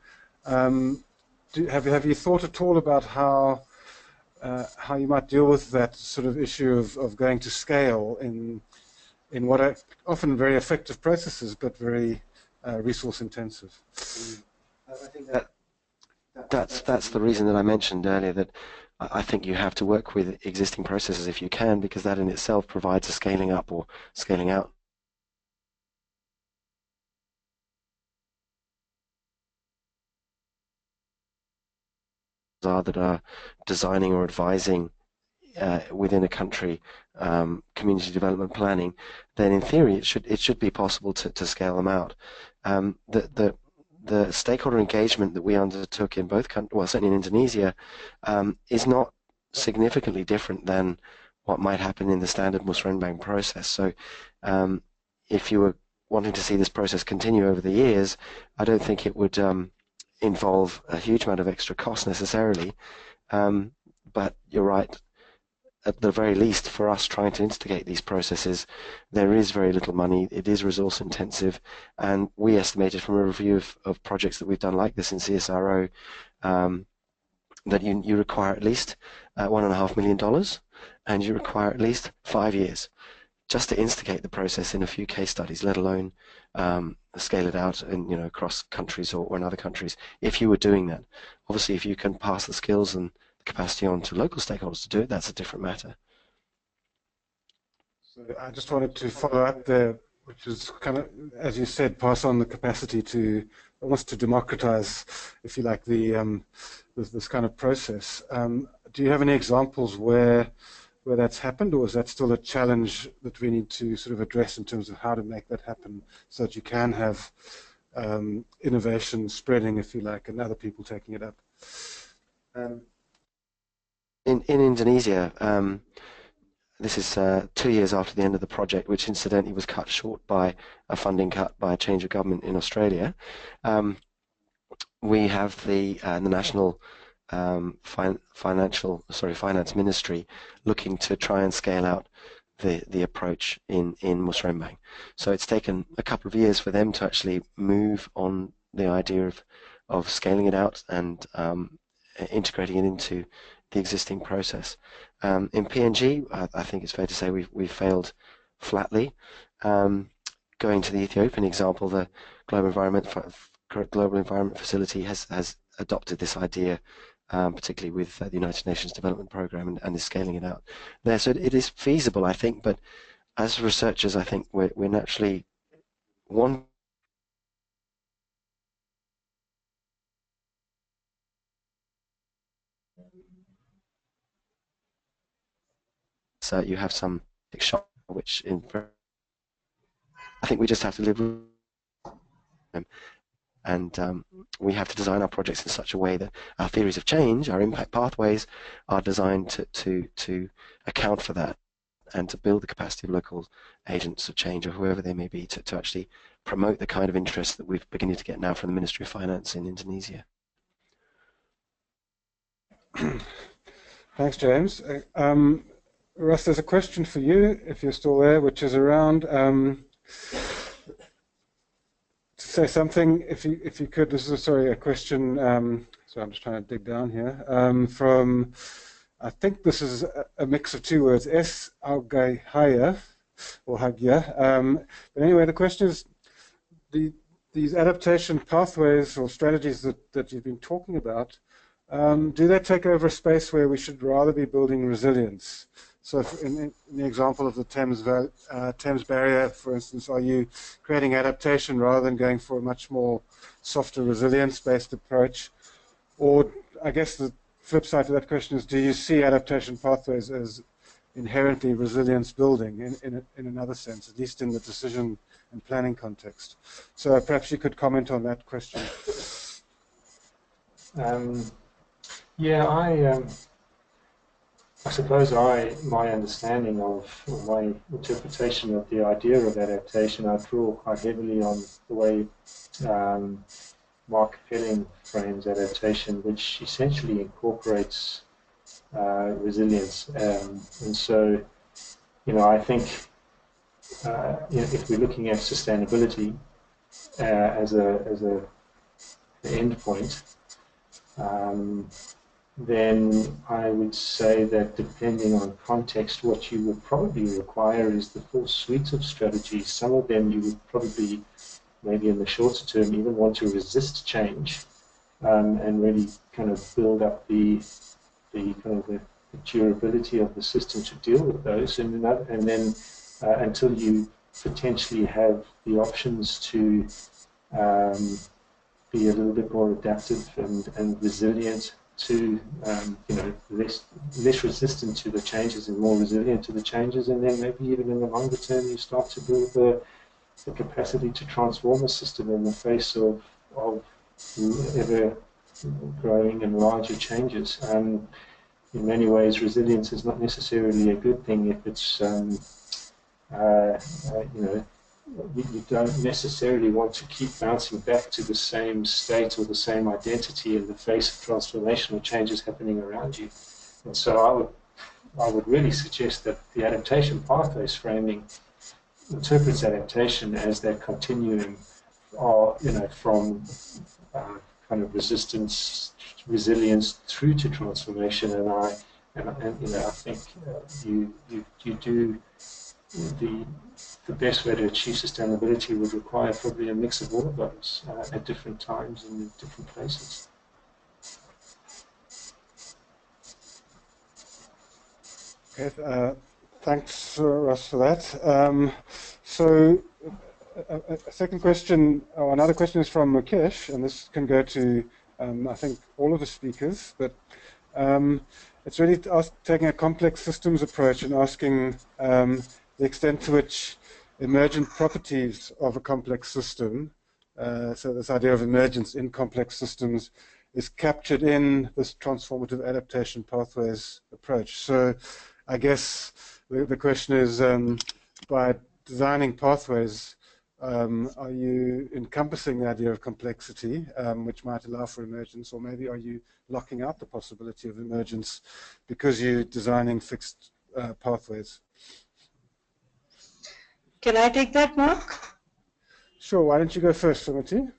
have you thought at all about how you might deal with that sort of issue of going to scale in what are often very effective processes, but very resource intensive? I think that's the reason that I mentioned earlier, that I think you have to work with existing processes if you can, because that in itself provides a scaling up or scaling out. That are designing or advising within a country community development planning, then in theory it should be possible to scale them out. The stakeholder engagement that we undertook in both countries, well, certainly in Indonesia, is not significantly different than what might happen in the standard musrembang process. So if you were wanting to see this process continue over the years, I don't think it would involve a huge amount of extra cost necessarily. But you're right, at the very least, for us trying to instigate these processes, there is very little money. It is resource intensive, and we estimated from a review of projects that we've done like this in CSRO that you require at least $1.5 million, and you require at least 5 years just to instigate the process in a few case studies, let alone scale it out in, across countries or in other countries. If you were doing that, obviously, if you can pass the skills and capacity on to local stakeholders to do it, that's a different matter. So I just wanted to follow up there, which is kind of, as you said, pass on the capacity to almost to democratize, if you like, this kind of process. Do you have any examples where that's happened, or is that still a challenge that we need to sort of address in terms of how to make that happen so that you can have innovation spreading, if you like, and other people taking it up? In Indonesia, this is 2 years after the end of the project, which incidentally was cut short by a funding cut by a change of government in Australia. We have the National Finance Ministry looking to try and scale out the approach in musrembang. So it's taken a couple of years for them to actually move on the idea of scaling it out and integrating it into the existing process. In PNG, I think it's fair to say we've failed flatly. Going to the Ethiopian example, the Global Environment Facility has adopted this idea, particularly with the United Nations Development Programme, and is scaling it out there. So it is feasible, I think, but as researchers, I think we're naturally one. So you have some shock, which I think we just have to live with them. And we have to design our projects in such a way that our theories of change, our impact pathways, are designed to account for that and to build the capacity of local agents of change, or whoever they may be, to actually promote the kind of interest that we're beginning to get now from the Ministry of Finance in Indonesia. Thanks, James. Russ, there's a question for you, if you're still there, which is around to say something, if you could. This is a question. So I'm just trying to dig down here. From, I think this is a mix of two words, S. Algahaya or Hagya. But anyway, the question is these adaptation pathways or strategies that you've been talking about. Do they take over a space where we should rather be building resilience? So in the example of the Thames barrier, for instance, are you creating adaptation rather than going for a much more softer resilience-based approach? Or I guess the flip side to that question is, do you see adaptation pathways as inherently resilience building in another sense, at least in the decision and planning context? So perhaps you could comment on that question. Yeah, I suppose my understanding of, or my interpretation of the idea of adaptation, I draw quite heavily on the way Mark Pelling frames adaptation, which essentially incorporates resilience. And so, I think if we're looking at sustainability as an end point, then I would say that depending on context, what you would probably require is the full suite of strategies. Some of them you would probably, maybe in the shorter term, even want to resist change and really kind of build up the durability of the system to deal with those, and then until you potentially have the options to be a little bit more adaptive and resilient to, less resistant to the changes and more resilient to the changes, and then maybe even in the longer term you start to build the capacity to transform a system in the face of ever growing and larger changes. In many ways, resilience is not necessarily a good thing if it's, you don't necessarily want to keep bouncing back to the same state or the same identity in the face of transformational changes happening around you. And so I would really suggest that the adaptation pathways framing interprets adaptation as that continuum, from kind of resistance, resilience through to transformation. And I think you do the best way to achieve sustainability would require probably a mix of all of those at different times and in different places. Okay, thanks, Ross, for that. So a second question, or another question is from Mukesh, and this can go to, I think, all of the speakers, but it's really taking a complex systems approach and asking the extent to which emergent properties of a complex system, so this idea of emergence in complex systems, is captured in this transformative adaptation pathways approach. So I guess the question is, by designing pathways, are you encompassing the idea of complexity, which might allow for emergence, or maybe are you locking out the possibility of emergence because you're designing fixed pathways? Can I take that, Mark? Sure, why don't you go first, Sumati?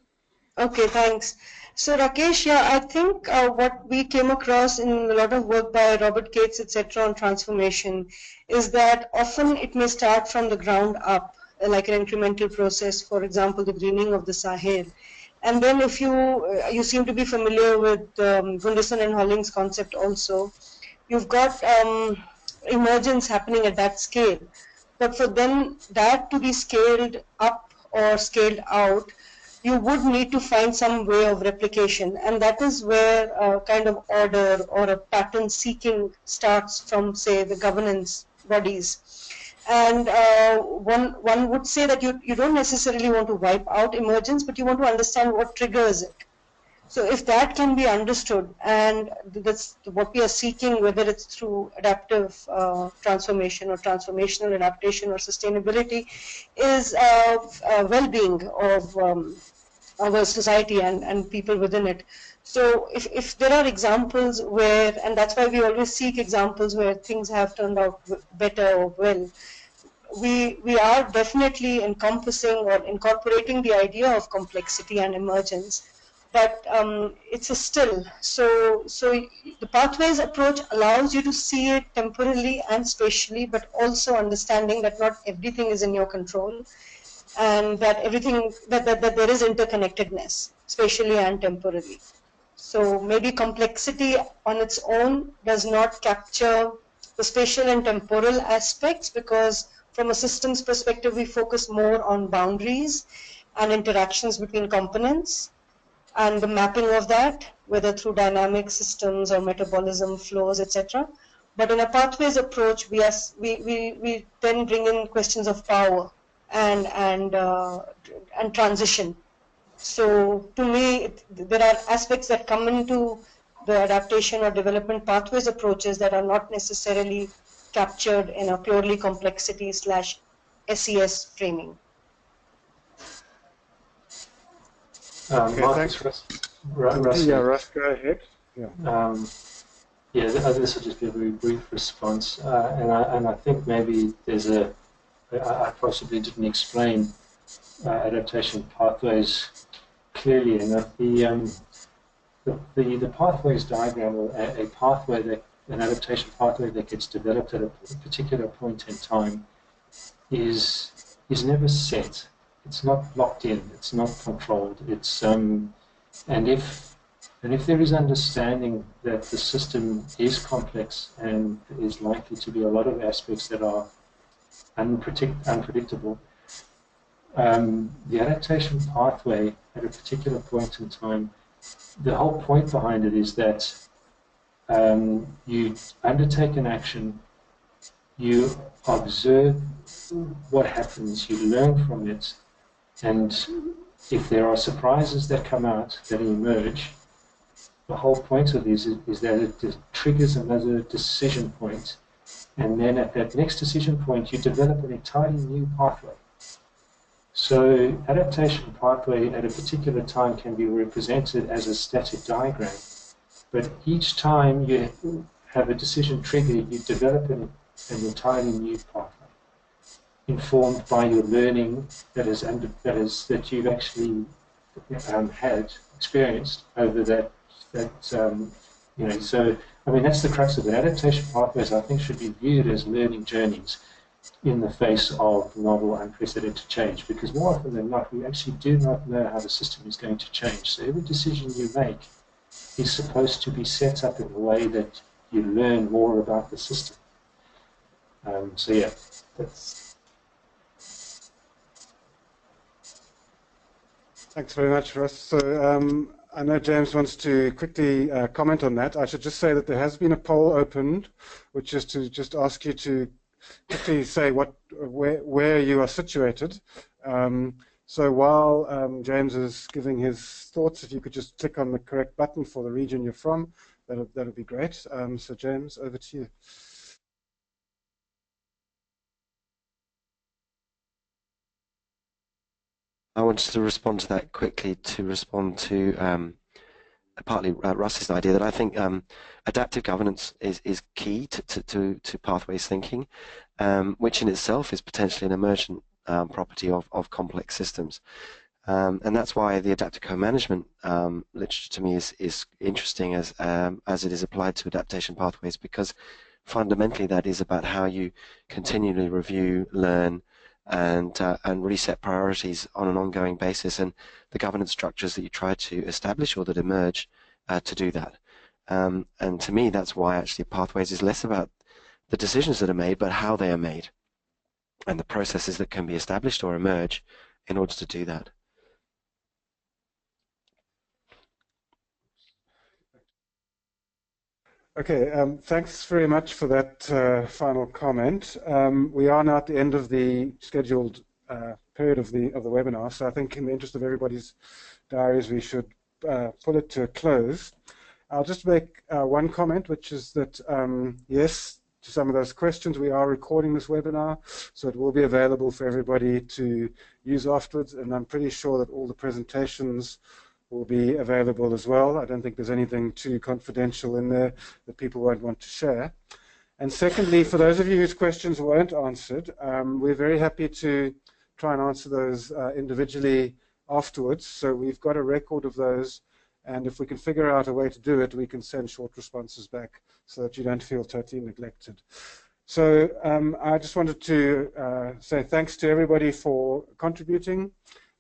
Okay, thanks. So Rakesh, yeah, I think what we came across in a lot of work by Robert Cates, etc., on transformation is that often it may start from the ground up, like an incremental process, for example, the greening of the Sahel. And then if you seem to be familiar with Gunderson and Holling's concept also, you've got emergence happening at that scale. But for then that to be scaled up or scaled out, you would need to find some way of replication, and that is where a kind of order or a pattern seeking starts from, say, the governance bodies. And one would say that you don't necessarily want to wipe out emergence, but you want to understand what triggers it. So if that can be understood, and that's what we are seeking, whether it's through adaptive transformation or transformational adaptation or sustainability, is well-being of our society and people within it. So if there are examples where, and that's why we always seek examples where things have turned out better or well, we are definitely encompassing or incorporating the idea of complexity and emergence, but it's a still. So the pathways approach allows you to see it temporally and spatially, but also understanding that not everything is in your control, and that everything that there is interconnectedness, spatially and temporally. So maybe complexity on its own does not capture the spatial and temporal aspects, because from a systems perspective, we focus more on boundaries and interactions between components and the mapping of that, whether through dynamic systems or metabolism flows, etc. But in a pathways approach, we then bring in questions of power and transition. So to me, there are aspects that come into the adaptation or development pathways approaches that are not necessarily captured in a purely complexity/SES framing. Okay, Marcus, thanks. Russ, Yeah, Russ, go ahead. Yeah. Yeah, this will just be a very brief response, and I think maybe I possibly didn't explain adaptation pathways clearly enough. The pathways diagram, or a pathway that an adaptation pathway that gets developed at a particular point in time, is never set. It's not locked in. It's not controlled. And if there is understanding that the system is complex and is likely to be a lot of aspects that are unpredictable, the adaptation pathway at a particular point in time, the whole point behind it is that you undertake an action, you observe what happens, you learn from it, and if there are surprises that come out, that emerge, the whole point of this is that it triggers another decision point, and then at that next decision point you develop an entirely new pathway. So adaptation pathway at a particular time can be represented as a static diagram, but each time you have a decision trigger, you develop an entirely new pathway, informed by your learning that you've actually had experienced over that. So I mean that's the crux of it. Adaptation pathways, I think, should be viewed as learning journeys in the face of novel, unprecedented change, because more often than not, we actually do not know how the system is going to change. So every decision you make is supposed to be set up in a way that you learn more about the system. So yeah, that's. Thanks very much, Russ. So I know James wants to quickly comment on that. I should just say that there has been a poll opened, which is to just ask you to quickly say where you are situated. So while James is giving his thoughts, if you could just click on the correct button for the region you're from, that'll be great. So James, over to you. I wanted to respond to that quickly, to respond to partly Russ's idea that I think adaptive governance is key to pathways thinking, which in itself is potentially an emergent property of complex systems. And that's why the adaptive co-management literature to me is interesting as it is applied to adaptation pathways, because fundamentally that is about how you continually review, learn, and really set priorities on an ongoing basis, and the governance structures that you try to establish or that emerge to do that. And to me, that's why actually pathways is less about the decisions that are made, but how they are made, and the processes that can be established or emerge in order to do that. Okay, thanks very much for that final comment. We are now at the end of the scheduled period of the webinar, so I think in the interest of everybody's diaries, we should pull it to a close. I'll just make one comment, which is that yes, to some of those questions, we are recording this webinar, so it will be available for everybody to use afterwards, and I'm pretty sure that all the presentations will be available as well. I don't think there's anything too confidential in there that people won't want to share. And secondly, for those of you whose questions weren't answered, we're very happy to try and answer those individually afterwards. So we've got a record of those, and if we can figure out a way to do it, we can send short responses back so that you don't feel totally neglected. So I just wanted to say thanks to everybody for contributing,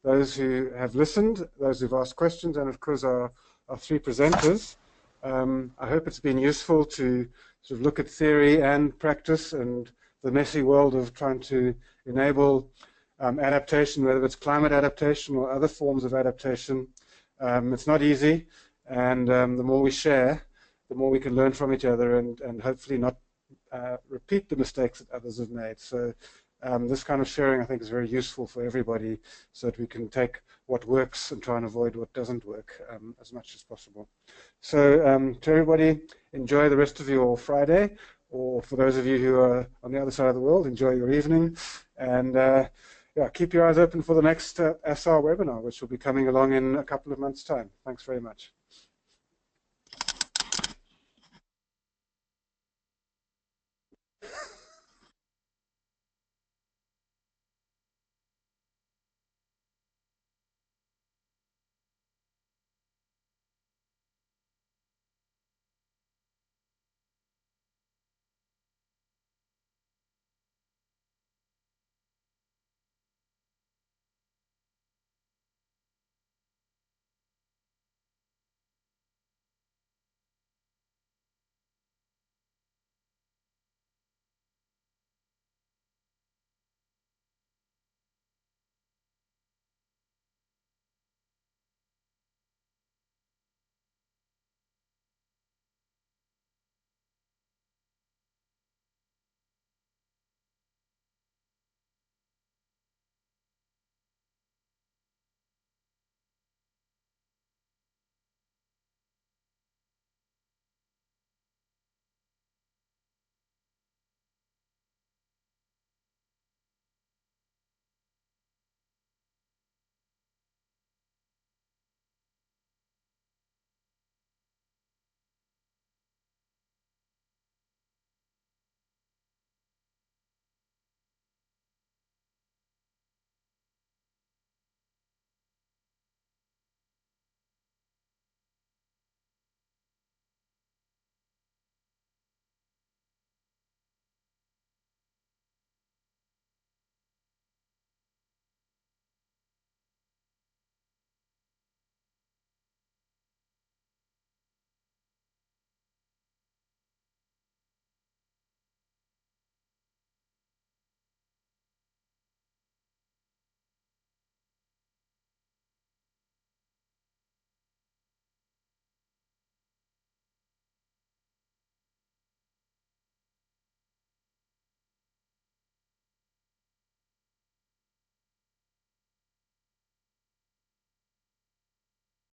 those who have listened, those who've asked questions, and of course our three presenters. I hope it's been useful to sort of look at theory and practice and the messy world of trying to enable adaptation, whether it's climate adaptation or other forms of adaptation. It's not easy, and the more we share, the more we can learn from each other and hopefully not repeat the mistakes that others have made. So This kind of sharing, I think, is very useful for everybody so that we can take what works and try and avoid what doesn't work as much as possible. So to everybody, enjoy the rest of your Friday, or for those of you who are on the other side of the world, enjoy your evening. And yeah, keep your eyes open for the next ASSAR webinar, which will be coming along in a couple of months' time. Thanks very much.